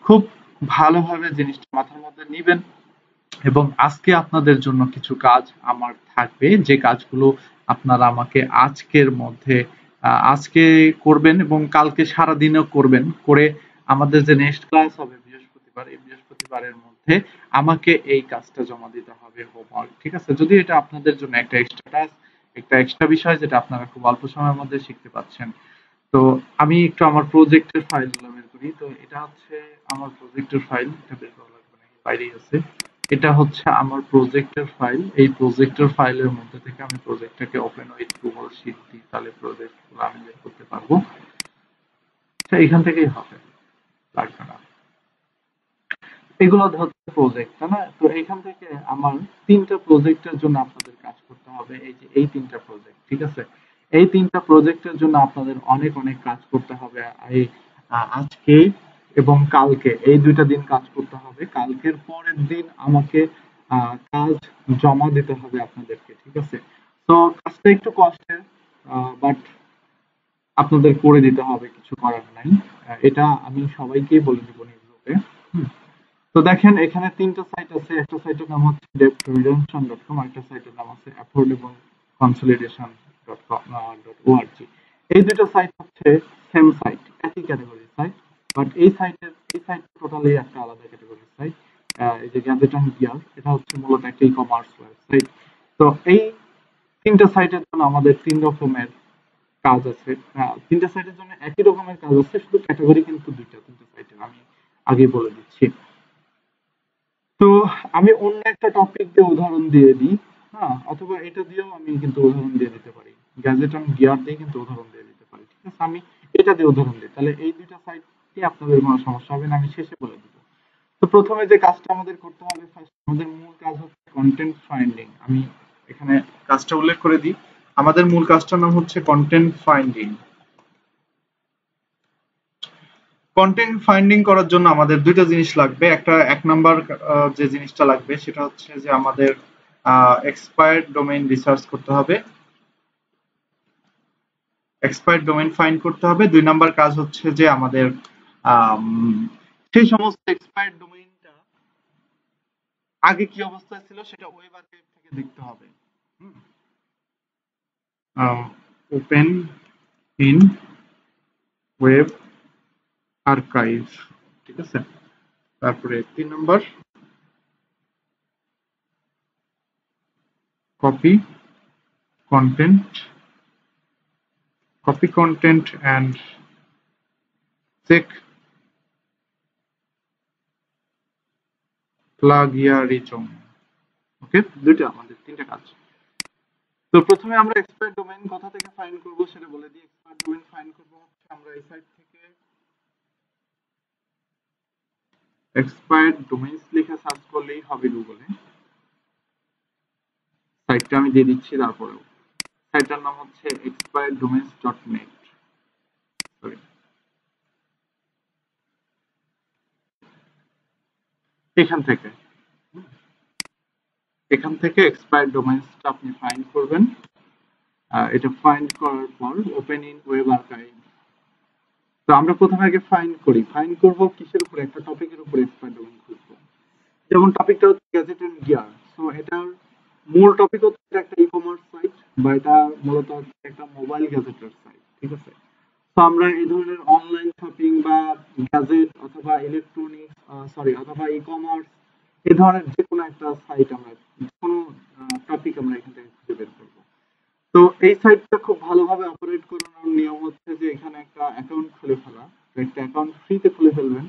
খুব ভালোভাবে জিনিসটা মাথার মধ্যে নিবেন। এবং আজকে আপনাদের জন্য কিছু কাজ আমার থাকবে, যে কাজগুলো আপনারা আমাকে আজকের মধ্যে আজকে করবেন, এবং কালকে সারাদিনও করবেন। করে আমাদের যে নেক্সট ক্লাস হবে বৃহস্পতিবার, এই বৃহস্পতিবারের মধ্যে আমাকে এই কাজটা জমা দিতে হবে, হোমওয়ার্ক, ঠিক আছে। যদি এটা আপনাদের জন্য একটা এক্সট্রা টাস্ক, একটা এক্সট্রা বিষয়, যেটা আপনারা খুব অল্প সময়ের মধ্যে শিখতে পাচ্ছেন। তো আমি একটু আমার প্রজেক্টের ফাইলগুলো বের করি। তো এটা হচ্ছে আমার প্রজেক্টের ফাইল, এটা বের করা লাগবে না, বাইরেই আছে। এটা হচ্ছে আমার প্রজেক্টের ফাইল। এই প্রজেক্টের ফাইলের মধ্যে থেকে আমি প্রজেক্টটাকে ওপেন উইথ গুগল শিট দিই, তাহলে প্রজেক্টগুলো আমি বের করতে পারবো। আচ্ছা, এখান থেকেই হবে, লাগবে না। এগুলো হচ্ছে প্রজেক্ট, তাই না? তো এখান থেকে আমার 3টা প্রজেক্টের জন্য আপনাদের কাজ করতে হবে। এই যে এই 3টা প্রজেক্ট, ঠিক আছে? এই 3টা প্রজেক্টের জন্য আপনাদের অনেক অনেক কাজ করতে হবে। এই আজকে এবং কালকে এই 2টা দিন কাজ করতে হবে। কালকের পরের দিন আমাকে কাজ জমা দিতে হবে আপনাদেরকে, ঠিক আছে? তো কাজটা একটু কষ্টের, বাট আপনাদের করে দিতে হবে, কিছু করার নাই। এটা আমি সবাইকেই বলে দিব নিজ গ্রুপে। তো দেখেন এখানে 3টা সাইট আছে। একটা সাইটের নাম হচ্ছে debtredemption.com, একটা সাইটের নাম আছে affordableconsolidation.org। এই দুটো সাইট হচ্ছে সেম সাইট, একই ক্যাটাগরির সাইট, বাট এই সাইট টোটালি একটা আলাদা ক্যাটাগরির সাইট। এই যে গ্যাজেট অ্যান্ড গিয়ার, এটা হচ্ছে মূলত একটা ই কমার্স ওয়েবসাইট। তো এই 3টা সাইটের জন্য আমাদের 3 রকমের কাজ আছে। 3টা সাইটের জন্য একই রকমের কাজ আছে, শুধু ক্যাটাগরি কিন্তু 3টা সাইটের, আমি আগে বলে দিচ্ছি। তো আমি অন্য একটা টপিক দিয়ে উদাহরণ দিয়ে দিই। হ্যাঁ, অথবা এটা দিয়েও আমি কিন্তু উদাহরণ দিয়ে দিতে পারি। গ্যাজেট অ্যান্ড গিয়ার দিয়ে কিন্তু উদাহরণ দিয়ে দিতে পারি, ঠিক আছে? আমি এটা দিয়ে উদাহরণ দিই, তাহলে এই 2টা সাইট দিয়ে আপনাদের কোনো সমস্যা হবে না, আমি শেষে বলে দিব। তো প্রথমে যে কাজটা আমাদের করতে হবে, ফার্স্ট আমাদের মূল কাজ হচ্ছে কন্টেন্ট ফাইন্ডিং। আমি এখানে কাজটা উল্লেখ করে দিই। আমাদের মূল কাজটার নাম হচ্ছে কন্টেন্ট ফাইন্ডিং। কন্টেন্ট ফাইন্ডিং করার জন্য আমাদের 2টা জিনিস লাগবে। এক নাম্বার যে জিনিসটা লাগবে সেটা হচ্ছে যে আমাদের এক্সপায়ার্ড ডোমেইন রিসার্চ করতে হবে, এক্সপায়ার্ড ডোমেইন ফাইন্ড করতে হবে। 2 নাম্বার কাজ হচ্ছে যে আমাদের আম, সেই সমস্ত এক্সপায়ার্ড ডোমেইনটা আগে কি অবস্থায় ছিল সেটা ওয়েব আর্কাইভ থেকে দেখতে হবে। ওপেন ইন ওয়েব আর্কাইভ, ঠিক আছে? তারপরে 3 number copy content, copy content and check plagiarism। ওকে, 2টা আমাদের 3টা কাজ। তো প্রথমে আমরা এক্সপায়ার্ড ডোমেইন কোথা থেকে ফাইন্ড করব সেটা বলে দিই। এক্সপায়ার্ড ডোমেইন ফাইন্ড করব হচ্ছে আমরা এই সাইট থেকে এক্সপায়ার্ড ডোমেইনস লিখে সার্চ করলেই হবে গুগলে। সাইটটা আমি দিয়ে দিচ্ছি, তারপরেও সাইটটার নাম হচ্ছে expireddomains.net। সরি, এখান থেকে এক্সপায়ার্ড ডোমেইনসটা আপনি ফাইন্ড করবেন। এটা ফাইন্ড করার পর ওপেন ইন ওয়েব আর্কাইভ। তো আমরা প্রথমে আগে ফাইন্ড করি, ফাইন্ড করব কিসের উপরে, একটা টপিকের উপরে এক্সপায়ার্ড ডোমেইন খুঁজবো। যেমন টপিকটা হচ্ছে গ্যাজেট এন্ড গিয়ার। সো এটার মূল টপিক হচ্ছে একটা ই কমার্স সাইট, বা এটা মূলত হচ্ছে একটা মোবাইল গ্যাজেটের সাইট, ঠিক আছে? তো আমরা এই ধরনের অনলাইন শপিং বা গ্যাজেট অথবা ইলেকট্রনিক্স, অথবা ই কমার্স, এই ধরনের যে কোনো একটা সাইট, আমরা যে কোনো টপিক আমরা এখান থেকে খুঁজে বের করবো। তো এই সাইটটা খুব ভালোভাবে অপারেট করানোর নিয়ম হচ্ছে যে এখানে একটা অ্যাকাউন্ট খুলে ফেলা। তো একটা অ্যাকাউন্ট ফ্রিতে খুলে ফেলবেন,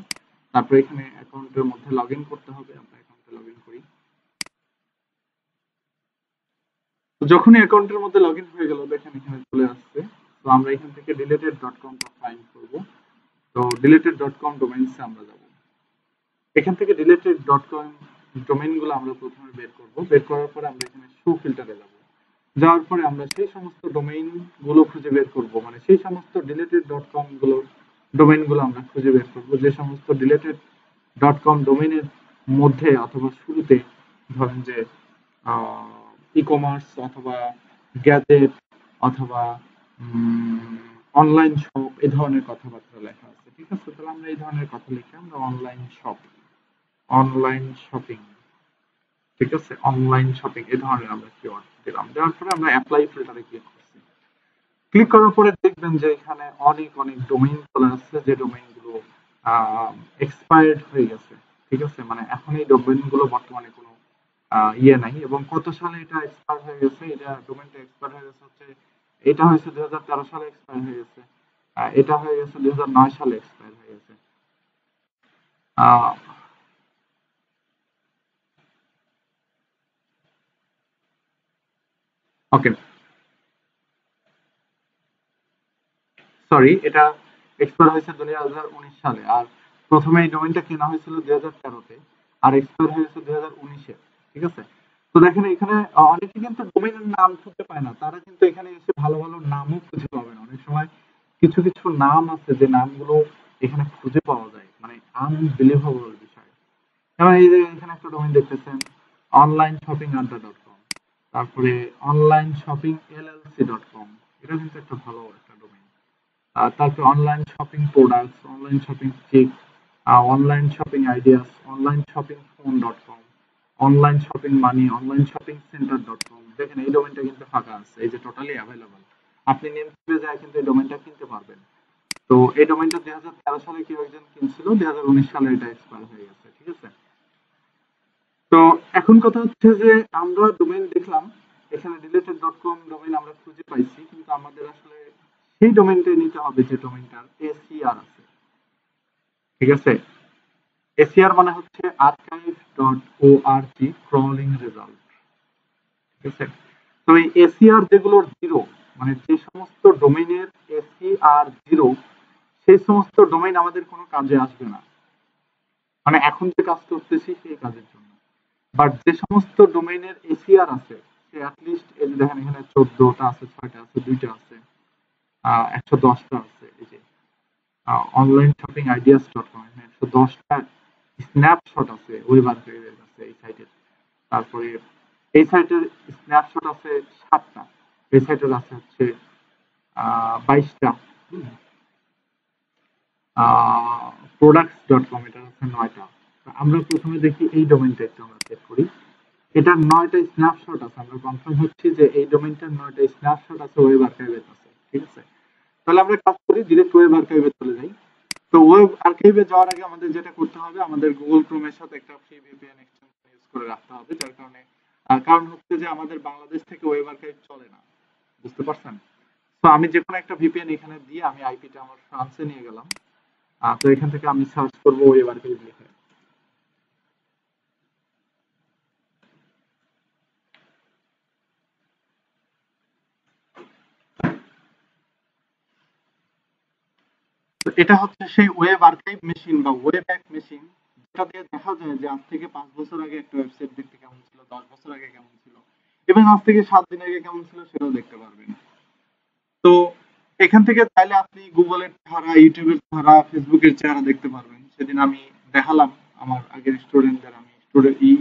তারপরে এখানে অ্যাকাউন্টের মধ্যে লগ ইন করতে হবে। আমরা অ্যাকাউন্টে লগ ইন করি। তো যখনই অ্যাকাউন্টের মধ্যে লগ ইন হয়ে গেল, দেখেন এখানে চলে আসছে। তো আমরা এখান থেকে related.com ফাইন্ড করব। তো related.com ডোমেইনসে আমরা যাব। এখান থেকে related.com ডোমেইন গুলো আমরা প্রথমে বের করব। বের করার পরে আমরা এখানে শো ফিল্টারে যাব। যাওয়ার পরে আমরা সেই সমস্ত ডোমেইন গুলো খুঁজে বের করব, মানে সেই সমস্ত related.com গুলোর ডোমেইন গুলো আমরা খুঁজে বের করব, যে সমস্ত related.com ডোমেইনের মধ্যে অথবা শুরুতে ধরেন যে ই কমার্স অথবা গ্যাজেট অথবা অনলাইন শপ, এই ধরনের কথাবার্তা লেখা আছে, ঠিক আছে? তাহলে আমরা এই ধরনের কথা লিখে আমরা অনলাইন শপ, অনলাইন শপিং, ঠিক আছে? অনলাইন শপিং এই ধরনের আমরা কিওয়ার্ড দিলাম। দেওয়ার পরে আমরা অ্যাপ্লাই ফিল্টারে ক্লিক করছি। ক্লিক করার পরে দেখবেন যে এখানে অনেক অনেক ডোমেইন চলে আসছে, যে ডোমেইন গুলো এক্সপায়ার্ড হয়ে গেছে, ঠিক আছে? মানে এখন এই ডোমেইন গুলো বর্তমানে কোনো ইয়ে নাই। এবং কত সালে এটা এক্সপায়ার হয়ে গেছে, এটা ডোমেইনটা এক্সপায়ার হয়ে গেছে হচ্ছে, এটা হয়েছে 2013 সালে এক্সপায়ার হয়ে গেছে। এটা হয়ে গেছে 2009 সালে এক্সপায়ার হয়ে গেছে। ওকে, সরি, এটা এক্সপায়ার হয়েছে 2019 সালে, আর প্রথমে এই ডোমেইনটা কেনা হয়েছিল 2013-তে, আর এক্সপায়ার হয়েছে 2019-এ। ঠিক আছে, তো দেখেন এখানে অনেকে কিন্তু ডোমেইনের নাম খুঁজে পায় না, তারা কিন্তু এখানে এসে ভালো ভালো নামও খুঁজে পাবে না। অনেক সময় কিছু কিছু নাম আছে যে নামগুলো এখানে খুঁজে পাওয়া যায়, মানে আনবিলিভেবল বিষয়। যেমন এই যে এখানে একটা ডোমেইন দেখতেছেন, online shopping adda dot com, তারপরে online shopping LLC dot com, এটা কিন্তু একটা ভালো একটা ডোমেইন। তারপরে online shopping products, online shopping check, online shopping ideas, online shopping phone dot com, online shopping money, online shopping centre dot com. দেখেন এই ডোমেনটা কিন্তু ফাঁকা আছে, এই যে টোটালি অ্যাভেলেবল। আপনি নেম স্পেসে যায় কিন্তু এই ডোমেনটা কিনতে পারবেন। তো এই ডোমেনটা 2013 সালে কেউ একজন কিনছিল, 2019 সালে এটা এক্সপায়ার হয়ে গেছে। ঠিক আছে, তো এখন কথা হচ্ছে যে আমরা ডোমেইন দেখলাম, এখানে রিলেটেড ডট কম ডোমেইন আমরা খুঁজে পাইছি, কিন্তু আমাদের আসলে সেই ডোমেইনটাই নিতে হবে যে ডোমেইনটার এসিআর আছে। ঠিক আছে, এসিআর মানে হচ্ছে archive dot ORG crawling result. ঠিক আছে, তো এই এসিআর যেগুলোর জিরো, মানে যে সমস্ত ডোমেইনের এসিআর জিরো, সেই সমস্ত ডোমেইন আমাদের কোনো কাজে আসবে না, মানে এখন যে কাজ করতেছি সেই কাজের জন্য। বাট যে সমস্ত ডোমেইনের এসিআর আছে, সে অ্যাটলিস্ট এই যে দেখেন এখানে 14টা আছে, 6টা আছে, 2টা আছে, 110টা আছে। এই যে online shopping ideas dot com, এখানে 110টা স্ন্যাপশট আছে, ওয়েব আর্কাইভের আছে এই সাইটের। তারপরে এই সাইটের স্ন্যাপশট আছে 7টা, এই সাইটের আছে হচ্ছে 22টা। প্রোডাক্টস ডট কম, এটা হচ্ছে 9টা। আমরা প্রথমে দেখি এই ডোমেইনটা একটু আমরা চেক করি। এটার 9টা স্ন্যাপশট আছে, আমরা কনফার্ম হচ্ছি যে এই ডোমেইনটার 9টা স্ন্যাপশট আছে, ওয়েব আর্কাইভে আছে। ঠিক আছে, তাহলে আমরা কাজ করি, ডিরেক্ট ওয়েব আর্কাইভে চলে যাই। তো ওয়েব আর্কাইভে যাওয়ার আগে আমাদের যেটা করতে হবে, আমাদের গুগল ক্রোমের সাথে একটা ফ্রি ভিপিএন এক্সটেনশন ইউজ করে রাখতে হবে, যার কারণে কারণ হচ্ছে যে আমাদের বাংলাদেশ থেকে ওয়েব আর্কাইভ চলে না, বুঝতে পারছেন? তো আমি যে কোনো একটা ভিপিএন এখানে দিয়ে আমি আইপিটা আমার ফ্রান্সে নিয়ে গেলাম। তো এখান থেকে আমি সার্চ করবো ওয়েব আর্কাইভ লিখে। তো এটা হচ্ছে সেই ওয়েব আর্কাইভ মেশিন বা ওয়েব এক মেশিন, যেটা দিয়ে দেখা যায় যে আজ থেকে 5 বছর আগে একটা ওয়েবসাইট দেখতে কেমন ছিল, 10 বছর আগে কেমন ছিল, এবং আজ থেকে 7 দিন আগে কেমন ছিল সেটাও দেখতে পারবেন। তো এখান থেকে চাইলে আপনি গুগলের চেহারা, ইউটিউবের চেহারা, ফেসবুকের চেহারা দেখতে পারবেন। সেদিন আমি দেখালাম আমার আগের স্টুডেন্টদের, আমি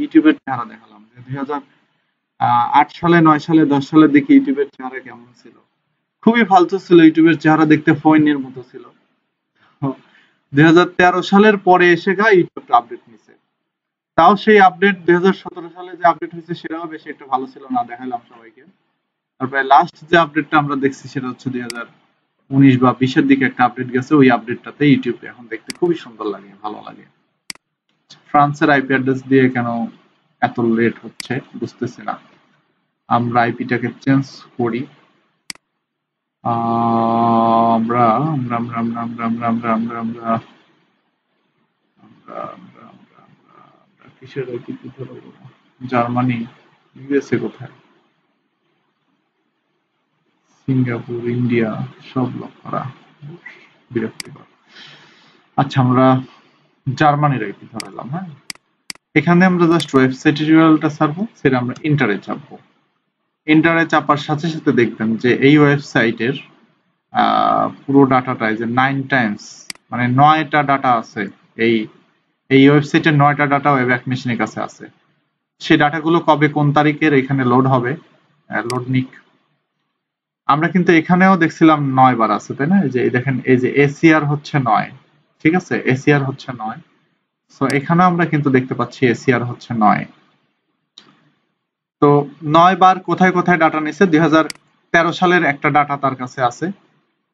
ইউটিউবের চেহারা দেখালাম যে 2008 সালে, 9 সালে, 10 সালে দেখি ইউটিউবের চেহারা কেমন ছিল। খুবই ফালতু ছিল, ইউটিউবের চেহারা দেখতে ফইনের মতো ছিল। 2013 সালের পরে এসে ইউটিউব আপডেট নিছে, তাও সেই আপডেট 2017 সালে যে আপডেট হয়েছে সেটাও বেশি একটা ভালো ছিল না, দেখালাম সবাইকে। তারপরে লাস্ট যে আপডেটটা আমরা দেখছি সেটা হচ্ছে 2019 বা 20-এর দিকে একটা আপডেট গেছে, ওই আপডেটটাতে ইউটিউব এখন দেখতে খুবই সুন্দর লাগে, ভালো লাগে। ফ্রান্সের আইপি অ্যাড্রেস দিয়ে কেন এত লেট হচ্ছে বুঝতেছি না। আমরা আইপিটাকে চেঞ্জ করি। আমরা আমরা আমরা আমরা আমরা আমরা আমরা আমরা আমরা কিসের আইপি কোথায়, জার্মানি, ইউএসএ কোথায়, সিঙ্গাপুর, ইন্ডিয়া, সব লক করা, বিরক্তিকর। আচ্ছা, আমরা জার্মানির আইপি ধরালাম। হ্যাঁ, এখানে আমরা জাস্ট ওয়েবসাইটের ইউআরএলটা ছাড়বো, সেটা আমরা ইন্টারে চাপবো। ইন্টারে চাপার সাথে সাথে দেখবেন যে এই ওয়েবসাইটের পুরো ডাটাটাই যে 9 টাইমস, মানে 9টা ডাটা আছে। এই এই ওয়েবসাইটের 9টা ডাটা ওয়েব এক মেশিনের কাছে আছে। সেই ডাটাগুলো কবে কোন তারিখের এখানে লোড হবে, লোড নিক। আমরা কিন্তু এখানেও দেখছিলাম 9 বার আছে, তাই না? এই যে দেখেন, এই যে এসিআর হচ্ছে 9। ঠিক আছে, এসিআর হচ্ছে 9। সো এখানে আমরা কিন্তু দেখতে পাচ্ছি এসিআর হচ্ছে 9। তো 9 বার কোথায় কোথায় ডাটা নিছে, 2013 সালের একটা ডাটা তার কাছে আছে,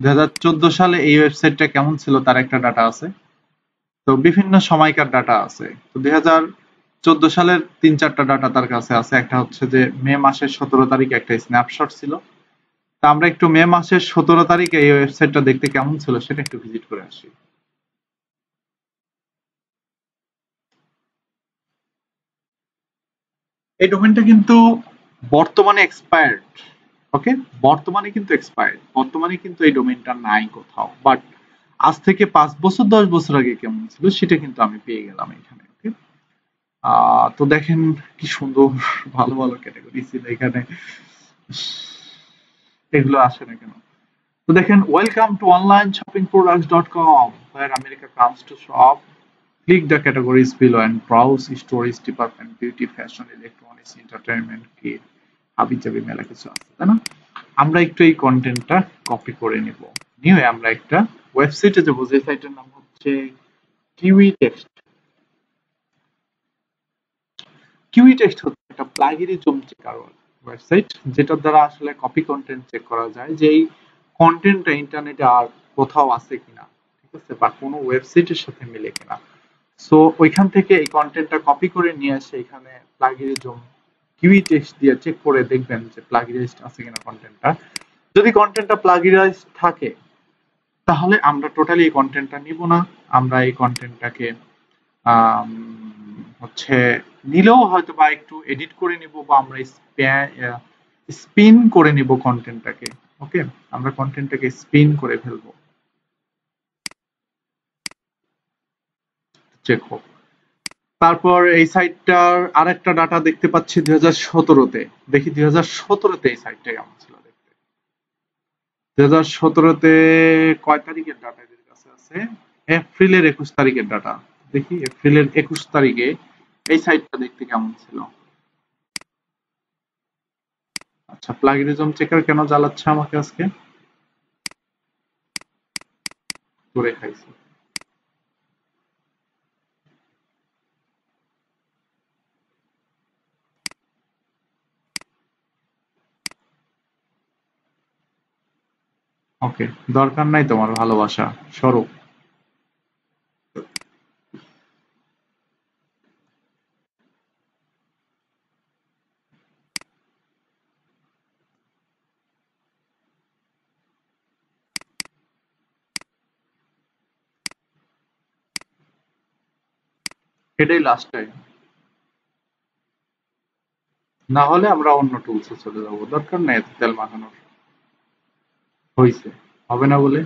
2014 সালে এই ওয়েবসাইটটা কেমন ছিল তার একটা ডাটা আছে। তো বিভিন্ন সময়কার ডাটা আছে। তো 2014 সালের 3-4টা ডাটা তার কাছে আছে। একটা হচ্ছে যে মে মাসের 17 তারিখে একটা স্ন্যাপশট ছিল, তা আমরা একটু মে মাসের 17 তারিখে এই ওয়েবসাইটটা দেখতে কেমন ছিল সেটা একটু ভিজিট করে আসি। এই ডোমেনটা কিন্তু বর্তমানে এক্সপায়ার্ড। ওকে, বর্তমানে কিন্তু এক্সপায়ার্ড, বর্তমানে কিন্তু এই ডোমেনটা নাই কোথাও, বাট আজ থেকে 5 বছর 10 বছর আগে কেমন ছিল সেটা কিন্তু আমি পেয়ে গেলাম এখানে। ওকে, তো দেখেন কি সুন্দর ভালো ভালো ক্যাটাগরি ছিল এখানে, এগুলো আসে না কেন। তো দেখেন, welcome to onlineshoppingproducts.com where America comes to shop. Click the categories below and browse stories department, beauty, fashion, electronics, entertainment, kid, হাবি জাবি মেলা কিছু আছে, তাই না? আমরা একটু এই কন্টেন্টটা কপি করে নিব, নিয়ে আমরা একটা ওয়েবসাইটে যাবো, যে সাইটের নাম হচ্ছে কিউই টেক্সট। কিউই টেক্সট হচ্ছে একটা প্লাগিরিজম চেকার ওয়েবসাইট, যেটার দ্বারা আসলে কপি কন্টেন্ট চেক করা যায় যে এই কন্টেন্টটা ইন্টারনেটে আর কোথাও আছে কিনা, ঠিক আছে, বা কোনো ওয়েবসাইটের সাথে মিলে কিনা। সো ওইখান থেকে এই কন্টেন্টটা কপি করে নিয়ে এসে এখানে প্লাগিরিজম কিউই টেক্সট দিয়ে চেক করে দেখবেন যে প্লাগিরাইজড আছে কিনা কন্টেন্টটা। যদি কন্টেন্টটা প্লাগিরাইজড থাকে তাহলে আমরা টোটালি এই কন্টেন্টটা নিব না, আমরা এই কন্টেন্টটাকে হচ্ছে নিলেও হয়তো বা একটু এডিট করে নিব, বা আমরা স্পিন করে নিব কন্টেন্টটাকে। ওকে, আমরা কন্টেন্টটাকে স্পিন করে ফেলবো, চেক হোক। তারপর এই সাইটটার আরেকটা ডাটা দেখতে পাচ্ছি 2017-তে। দেখি 2017-তে এই সাইটটা কেমন ছিল দেখতে। 2017-তে কয় তারিখের ডাটা এদের কাছে আছে? এপ্রিলের 21 তারিখের ডাটা। দেখি এপ্রিলের 21 তারিখে এই সাইটটা দেখতে কেমন ছিল। আচ্ছা, প্লাগিরিজম চেকার কেন জ্বালাচ্ছে আমাকে আজকে, করে খাইছে। ওকে, দরকার নাই তোমার ভালোবাসা, সরো। এটাই লাস্ট টাইম, না হলে আমরা অন্য টুলসে চলে যাবো, দরকার নাই এত তেল মাখানোর। হইছে, হবে না বলে।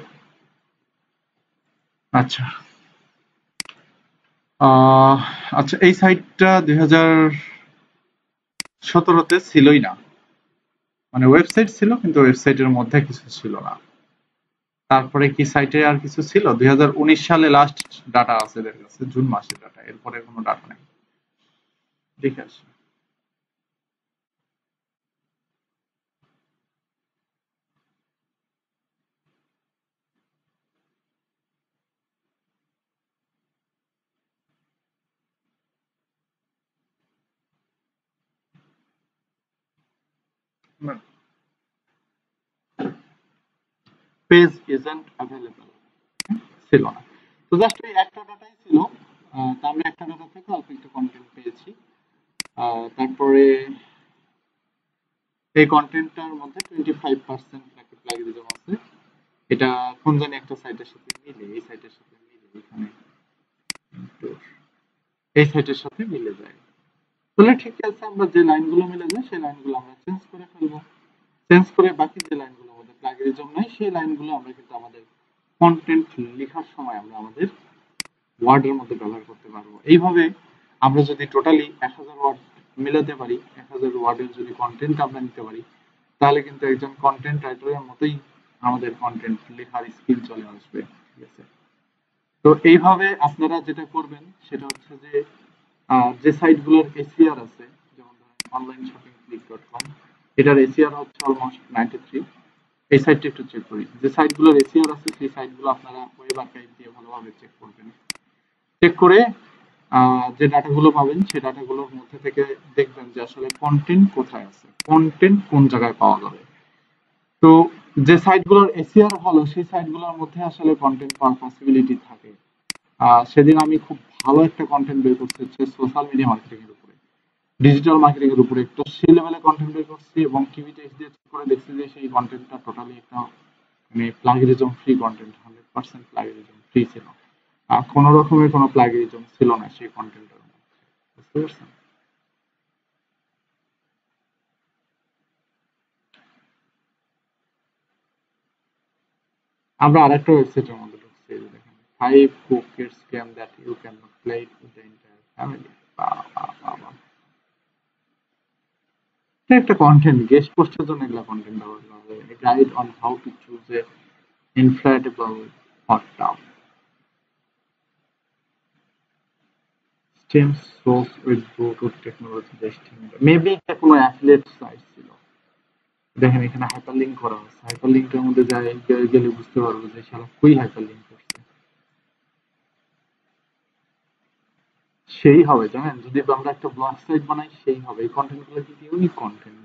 আচ্ছা, আহ আচ্ছা, এই সাইটটা 2017-তে ছিলই না, মানে ওয়েবসাইট ছিল কিন্তু ওয়েবসাইটের মধ্যে কিছু ছিল না। তারপরে কি সাইটে আর কিছু ছিল? 2019 সালে লাস্ট ডাটা আছে এদের কাছে, জুন মাসের ডাটা, এরপরে কোনো ডাটা নেই। দেখে আসি। পেজ ইজন্ট অ্যাভেলেবল ছিল না। তো জাস্ট ওই একটা ডাটাই ছিল। তো আমরা একটা ডাটা থেকে অল্প একটু কন্টেন্ট পেয়েছি। তারপরে এই কন্টেন্টটার মধ্যে 25% নাকি প্লাগিরিজম আছে। এটা কোন জানি একটা সাইটের সাথে মিলে, এই সাইটের সাথে মিলে, এখানে এই সাইটের সাথে মিলে যায়। তাহলে ঠিক আছে, আমরা যে লাইনগুলো মিলে যায় সেই লাইনগুলো আমরা চেঞ্জ করে ফেলবো। চেঞ্জ করে বাকি যে লাইনগুলো আমাদের প্লাগিরিজম নাই সেই লাইনগুলো আমরা কিন্তু আমাদের কন্টেন্ট লেখার সময় আমরা আমাদের ওয়ার্ডের মধ্যে ব্যবহার করতে পারবো। এইভাবে আমরা যদি টোটালি 1000 ওয়ার্ড মিলাতে পারি, 1000 ওয়ার্ডের যদি কন্টেন্ট আমরা নিতে পারি, তাহলে কিন্তু একজন কন্টেন্ট রাইটারের মতোই আমাদের কন্টেন্ট লেখার স্কিল চলে আসবে। ঠিক আছে, তো এইভাবে আপনারা যেটা করবেন সেটা হচ্ছে যে যে সাইটগুলোর এসিআর আছে, যেমন অনলাইন শপিং ক্লিক.com, এটার এসিআর হচ্ছে অলমোস্ট 93। এই সাইটটা একটু চেক করি, যে সাইটগুলোর এসিআর আছে সেই সাইটগুলো আপনারা ওয়েব আর্কাইভ দিয়ে ভালোভাবে চেক করবেন। চেক করে যে ডাটাগুলো পাবেন সেই ডাটাগুলোর মধ্যে থেকে দেখবেন যে আসলে কন্টেন্ট কোথায় আছে, কন্টেন্ট কোন জায়গায় পাওয়া যাবে। তো যে সাইটগুলোর এসিআর ভালো সেই সাইটগুলোর মধ্যে আসলে কন্টেন্ট পাওয়ার পসিবিলিটি থাকে। সেদিন আমি খুব ভালো একটা কন্টেন্ট বের করতে হচ্ছে সোশ্যাল মিডিয়া মার্কেটিং এর উপরে। ডিজিটাল মার্কেটিং এর উপরে তো সেই লেভেলে কন্টেন্ট বের করছি এবং কিউই টেক্সট দিয়ে চেক করে দেখছি যে সেই কন্টেন্টটা টোটালি একটা মানে প্লাগিরিজম ফ্রি কন্টেন্ট, 100% প্লাগিরিজম ফ্রি ছিল। আর কোনো রকমের কোনো প্লাগিরিজম ছিল না সেই কন্টেন্টের মধ্যে। বুঝতে পারছেন? আমরা আরেকটা ওয়েবসাইটের মধ্যে ঢুকছি, এই যে দেখেন, 5 পোকের scam that you can not play with the entire family. এটা একটা কন্টেন্ট, গেস্ট পোস্টের জন্য এগুলা কন্টেন্ট ব্যবহার করা যায়। Guide on how to choose a inflatable hot tub, stem source with Bluetooth technology testing. Maybe এটা কোনো অ্যাফিলিয়েট সাইট ছিল। দেখেন এখানে হাইপার লিঙ্ক করা আছে, হাইপার লিঙ্কের মধ্যে যাই গেলে বুঝতে পারবো যে শালা কই হাইপার লিঙ্ক করছে। সেই হবে, জানেন, যদি আমরা একটা ব্লগ সাইট বানাই সেই হবে। এই কন্টেন্ট গুলো কিন্তু ইউনিক কন্টেন্ট।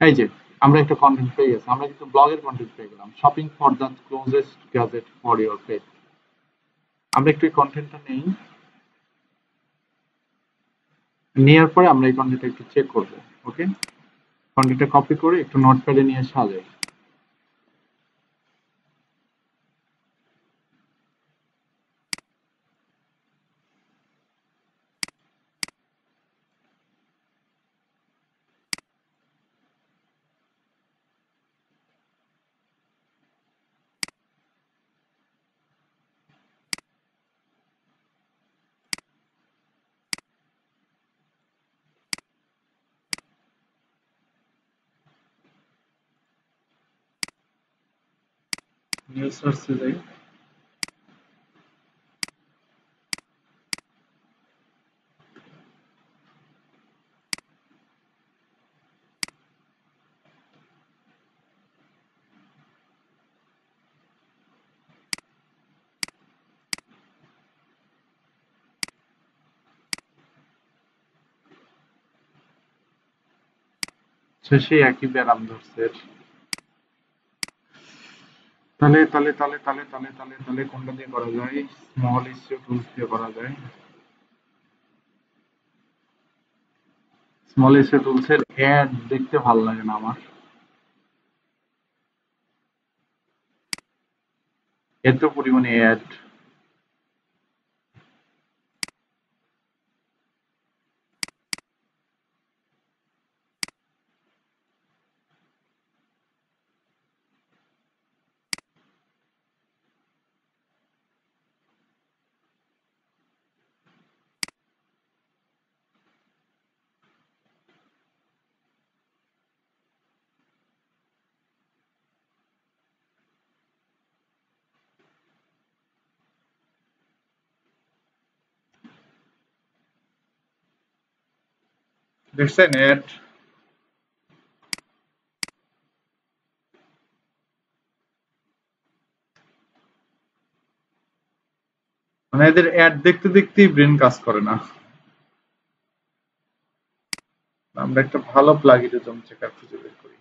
এই যে আমরা একটা কন্টেন্ট পেয়ে গেছি, আমরা কিন্তু ব্লগের কন্টেন্ট পেয়ে গেলাম, shopping for the closest gadget for your pet. আমরা একটু এই কন্টেন্টটা নেই, নেওয়ার পরে আমরা এই কন্টেন্টটা একটু চেক করবো। ওকে, কন্টেন্টটা কপি করে একটু নোটপ্যাডে নিয়ে সাজাই। নিউজ সার্চে যাই। সেই একই ব্যারাম ধরছে। তাহলে কোনটা দিয়ে করা যায়? স্মল ইস্যু টুলস দিয়ে করা যায়। স্মল ইস্যু টুলস এর অ্যাড দেখতে ভালো লাগে না আমার, এত পরিমাণে অ্যাড। দেখছেন অ্যাড? মানে এদের অ্যাড দেখতে দেখতেই ব্রেন কাজ করে না। আমরা একটা ভালো প্লাগিরিজম চেকার খুঁজে বের করি।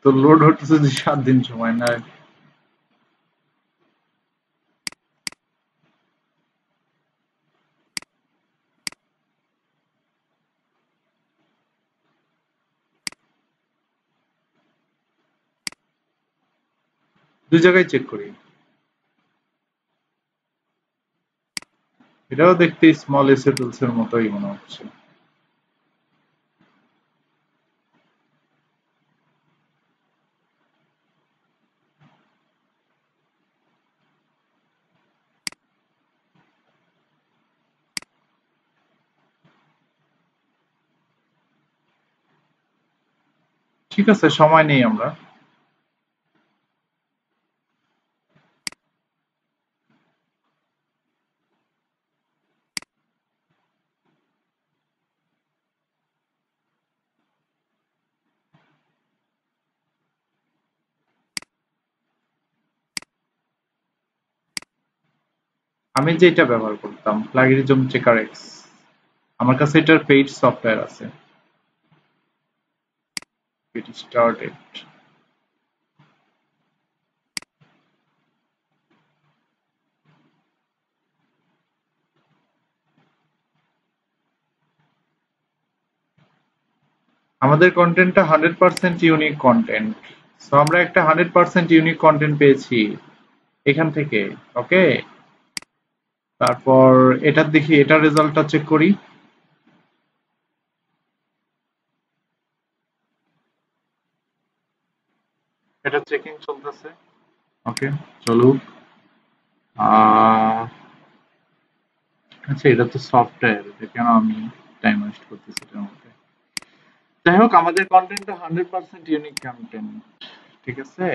তো লোড হতেছে যে 7 দিন সময় নেয়। দুই জায়গায় চেক করি। এটাও দেখতে স্মল এসেটলস এর মতোই মনে হচ্ছে। ঠিক আছে, সময় নেই আমরা। আমি যেটা ব্যবহার করতাম প্লাগরিজম চেকার এক্স, আমার কাছে এটার পেইড সফটওয়্যার আছে। Get started. আমাদের কন্টেন্টটা 100% ইউনিক কন্টেন্ট। সো আমরা একটা 100% ইউনিক কন্টেন্ট পেয়েছি এখান থেকে। ওকে, তারপর এটার দেখি, এটার রেজাল্টটা চেক করি। এটা চেকিং চলতেছে। ওকে, চলুক। আচ্ছা, এটা তো সফটওয়্যার, এটা কেন আমি টাইম ওয়েস্ট করতেছি এটার মধ্যে। যাই হোক, আমাদের কন্টেন্টটা 100% ইউনিক কন্টেন্ট। ঠিক আছে।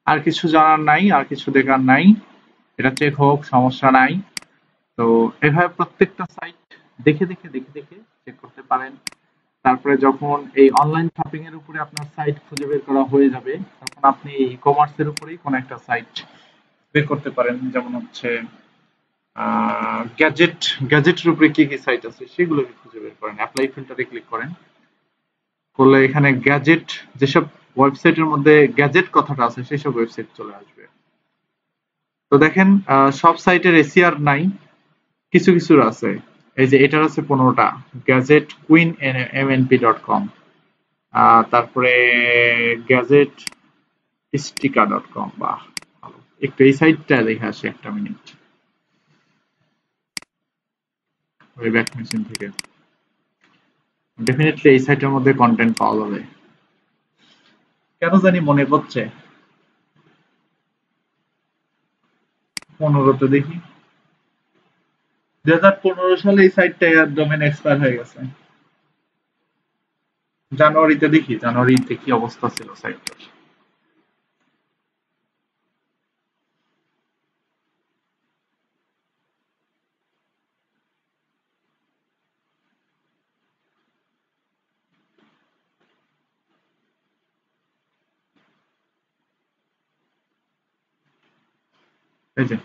আর কিছু জানার নাই, আর কিছু দেখার নাই। এটা চেক হোক, সমস্যা নাই। তো এভাবে প্রত্যেকটা সাইট দেখে দেখে দেখে দেখে চেক করতে পারেন। তারপরে যখন এই অনলাইন শপিং এর উপরে আপনার সাইট খুঁজে বের করা হয়ে যাবে, তখন আপনি ই কমার্সের উপরেই কোনো একটা সাইট বের করতে পারেন। যেমন হচ্ছে গ্যাজেট, গ্যাজেটের উপরে কি কি সাইট আছে সেগুলোকে খুঁজে বের করেন, অ্যাপ্লাই ফিল্টারে ক্লিক করেন, করলে এখানে গ্যাজেট, যেসব ওয়েবসাইটের মধ্যে গ্যাজেট কথাটা আছে সেসব ওয়েবসাইট চলে আসবে। তো দেখেন, সব সাইটের এসিআর নাই, কিছু কিছুর আছে। এই যে এটার আছে 15টা, গ্যাজেট কুইন mnp.com, তারপরে গ্যাজেট স্টিকা.com। বাহ, ভালো। একটু এই সাইটটা দেখে আসি, একটা মিনিট। ওয়েব্যাক মেশিন থেকে ডেফিনেটলি এই সাইটের মধ্যে কন্টেন্ট পাওয়া যাবে, কেন জানি মনে করছে। 15তে দেখি, 2015 সালে এই সাইটটা ডোমেন এক্সপায়ার হয়ে গেছে। জানুয়ারিতে দেখি, জানুয়ারিতে কি অবস্থা ছিল সাইটটার। এই যে,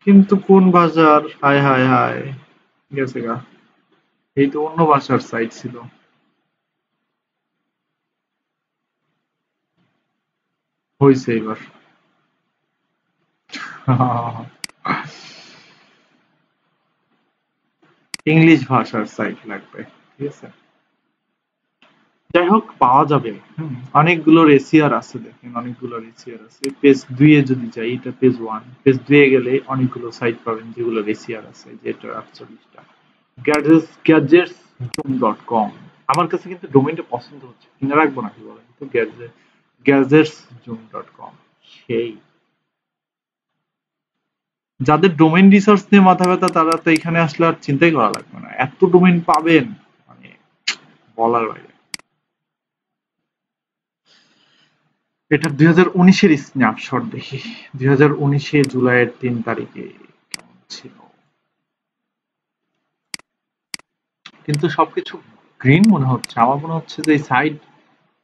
কিন্তু কোন বাজার, হায় হায় হায়, গেছে গা। এই তো অন্য ভাষার সাইট ছিল। হইছে এবার। ইংলিশ ভাষার সাইট লাগবে। ঠিক আছে, যাই হোক, পাওয়া যাবে। অনেকগুলো রেসিয়ার আছে, দেখেন অনেকগুলো রেসিয়ার আছে। পেজ 2 এ যদি যাই, এটা পেজ 1, পেজ 2 এ গেলে অনেকগুলো সাইট পাবেন যেগুলো রেসিয়ার আছে, যেটা 48টা। গ্যাজেটস ডট কম, আমার কাছে কিন্তু ডোমেইনটা পছন্দ হচ্ছে, কিনে রাখবো নাকি বলেন তো? গ্যাজেটস ডট কম সেই। যাদের ডোমেইন রিসার্চ নিয়ে মাথা ব্যথা, তারা তো এখানে আসলে আর চিন্তাই করা লাগবে না, এত ডোমেইন পাবেন, মানে বলার বাইরে। এটা 2019-এর স্ন্যাপশট দেখি, 2019-এ জুলাইয়ের 3 তারিখে কেমন ছিল। কিন্তু সবকিছু গ্রিন মনে হচ্ছে, আমার মনে হচ্ছে যে এই সাইট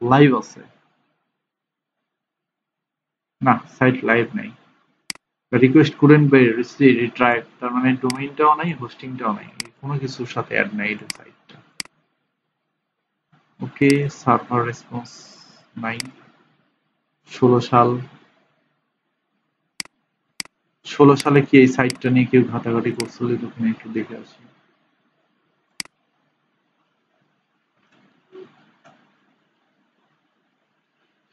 লাইভ আছে। না, সাইট লাইভ নাই। রিকোয়েস্ট couldn't be retrieved, তার মানে ডোমেইনটাও নাই, হোস্টিংটাও নাই, কোনো কিছুর সাথে অ্যাড নাই এই সাইটটা। ওকে, সার্ভার রেসপন্স নাই। 16 সালে কি এই সাইটটা নিয়ে কেউ ঘাটাঘাটি করছিল? তখন একটু দেখে আসি।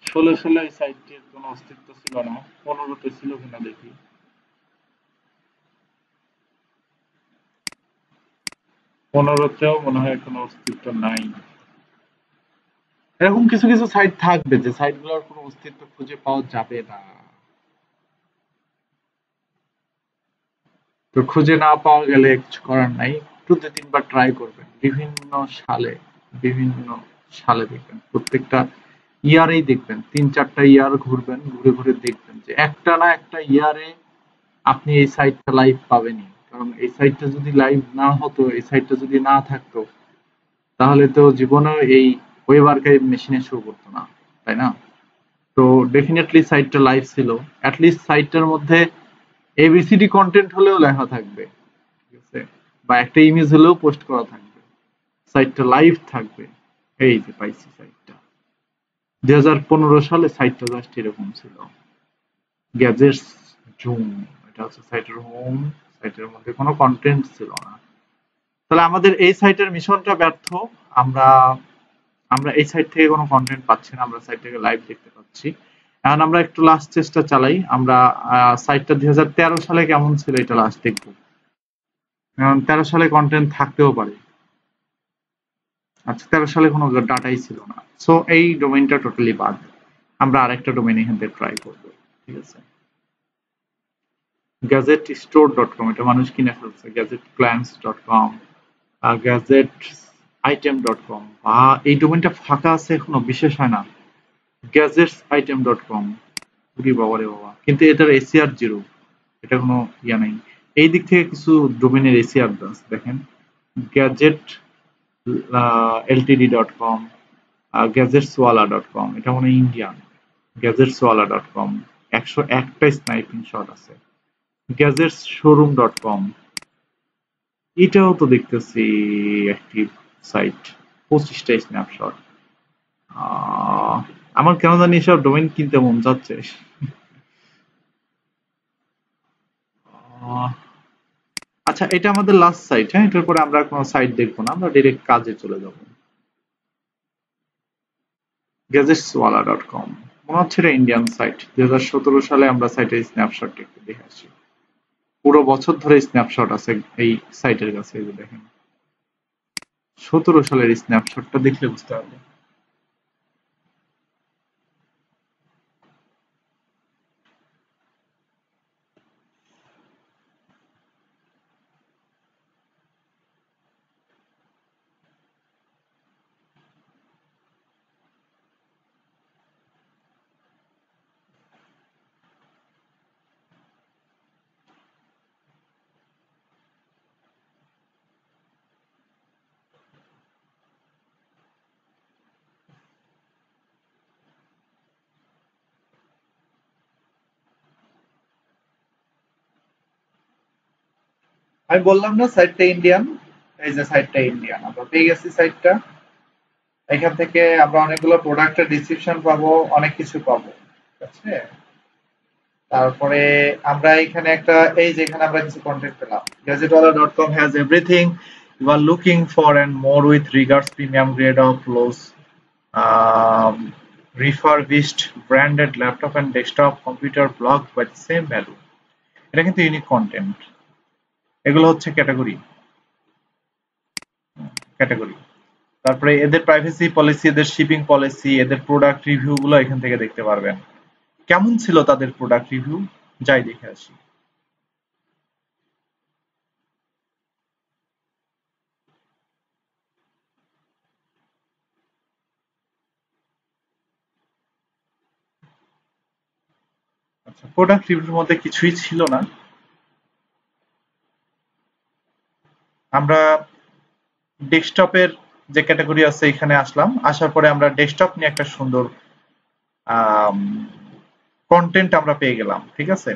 16 সালে এই সাইটটির কোনো অস্তিত্ব ছিল না। 15-তে ছিল কিনা দেখি। 15-তেও মনে হয় কোনো অস্তিত্ব নাই। এরকম কিছু কিছু সাইট থাকবে যে সাইটগুলোর কোনো অস্তিত্ব খুঁজে পাওয়া যাবে না। তো খুঁজে না পাওয়া গেলে কিছু করার নাই, একটু 2-3 বার ট্রাই করবেন। বিভিন্ন সালে দেখবেন, প্রত্যেকটা ইয়ারেই দেখবেন, 3-4টা ইয়ার ঘুরবেন, ঘুরে ঘুরে দেখবেন যে একটা না একটা ইয়ারে আপনি এই সাইটটা লাইভ পাবেনই। কারণ এই সাইটটা যদি লাইভ না হতো, এই সাইটটা যদি না থাকতো, তাহলে তো জীবনেও এই ওয়েব আর্কাইভ মেশিনে শো করতো না, তাই না? তো ডেফিনেটলি সাইটটা লাইভ ছিল। অ্যাটলিস্ট সাইটটার মধ্যে এবিসিডি কন্টেন্ট হলেও লেখা থাকবে, ঠিক আছে? বা একটা ইমেজ হলেও পোস্ট করা থাকবে, সাইটটা লাইভ থাকবে। এই যে পাইছি সাইটটা, 2015 সালে সাইটটা জাস্ট এরকম ছিল। গ্যাজেটস জুম, এটা হচ্ছে সাইটের হোম। সাইটের মধ্যে কোনো কন্টেন্ট ছিল না। তাহলে আমাদের এই সাইটের মিশনটা ব্যর্থ। আমরা আমরা এই সাইট থেকে কোনো কন্টেন্ট পাচ্ছি না, আমরা সাইট থেকে লাইভ দেখতে পাচ্ছি। এখন আমরা একটু লাস্ট চেষ্টা চালাই, আমরা সাইটটা 2013 সালে কেমন ছিল এটা লাস্ট দেখবো। কারণ 13 সালে কন্টেন্ট থাকতেও পারে। আচ্ছা, 13 সালে কোনো ডাটাই ছিল না, সো এই ডোমেইনটা টোটালি বাদ। আমরা আরেকটা ডোমেইন এখান থেকে ট্রাই করবো, ঠিক আছে? gadgetstore.com, এটা মানুষ কিনে ফেলছে। gadgetclients.com, gadgetitem.com, বা এই ডোমেইনটা ফাঁকা আছে এখনো, বিশেষ হয় না। gadgetsitem.com, ওরে বাবা রে বাবা, কিন্তু এটার এসিআর জিরো, এটা কোনো ইয়া নাই। এই দিক থেকে কিছু ডোমেইনের এসিআর আছে, দেখেন। গ্যাজেট ltd.com, gadgetswala.com, এটা মনে হয় ইন্ডিয়ান। gadgetswala.com, 101টা স্নাইপিং শট আছে। gadgetshowroom.com, এটাও তো দেখতেছি অ্যাক্টিভ সাইট, 25টা স্ন্যাপশট। আমার কেন জানি এসব ডোমেইন কিনতে মন যাচ্ছে। আচ্ছা, এটা আমাদের লাস্ট সাইট। হ্যাঁ, এটার পরে আমরা কোনো সাইট দেখবো না, আমরা ডিরেক্ট কাজে চলে যাব। gadgetswala.com, মনে হচ্ছে এটা ইন্ডিয়ান সাইট। 2017 সালে আমরা সাইটের স্ন্যাপশট একটু দেখে আসি। পুরো বছর ধরে স্ন্যাপশট আছে এই সাইটের কাছে, এই যে দেখেন। 17 সালের স্ন্যাপশটটা দেখলে বুঝতে পারবেন। আমি বললাম না সাইটটা ইন্ডিয়ান, এই যে সাইটটা ইন্ডিয়ান, আমরা পেয়ে গেছি সাইটটা। এখান থেকে আমরা অনেকগুলো প্রোডাক্টের ডিসক্রিপশন পাবো, অনেক কিছু পাবো, ঠিক আছে? তারপরে আমরা এখানে একটা, এই যে এখানে আমরা কিছু কন্টেন্ট পেলাম। gadgetwala.com has everything you are looking for and more with regards premium grade of lows, um, refurbished branded laptop and desktop computer blocked by the same value. এটা কিন্তু ইউনিক কন্টেন্ট। এগুলো হচ্ছে ক্যাটাগরি। তারপরে এদের privacy policy, এদের shipping policy, এদের product review গুলো এখান থেকে দেখতে পারবেন। কেমন ছিল তাদের প্রোডাক্ট রিভিউ, যাই দেখে আসি। আচ্ছা, প্রোডাক্ট রিভিউর মধ্যে কিছুই ছিল না। আমরা ডেস্কটপের যে ক্যাটাগরি আছে এখানে আসলাম, আসার পরে আমরা ডেস্কটপ নিয়ে একটা সুন্দর কন্টেন্ট আমরা পেয়ে গেলাম, ঠিক আছে।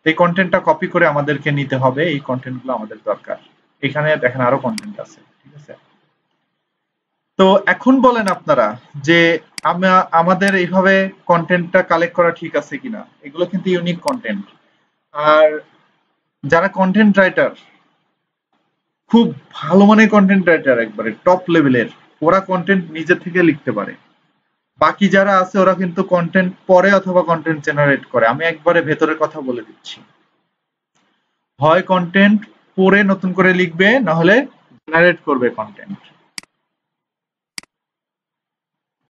এই কন্টেন্টটা কপি করে আমাদেরকে নিতে হবে, এই কন্টেন্টগুলো আমাদের দরকার। এখানে দেখেন আরো কন্টেন্ট আছে, ঠিক আছে। তো এখন বলেন আপনারা যে আমাদের এইভাবে কন্টেন্টটা কালেক্ট করা ঠিক আছে কিনা। এগুলো কিন্তু ইউনিক কন্টেন্ট। আর যারা কন্টেন্ট রাইটার, খুব ভালো মানের কন্টেন্ট রাইটার, একবারে টপ লেভেলের, ওরা কন্টেন্ট নিজে থেকে লিখতে পারে। বাকি যারা আছে ওরা কিন্তু কন্টেন্ট পড়ে অথবা কন্টেন্ট জেনারেট করে। আমি একবারে ভেতরের কথা বলে দিচ্ছি, হয় কন্টেন্ট পড়ে নতুন করে লিখবে, না হলে জেনারেট করবে কন্টেন্ট।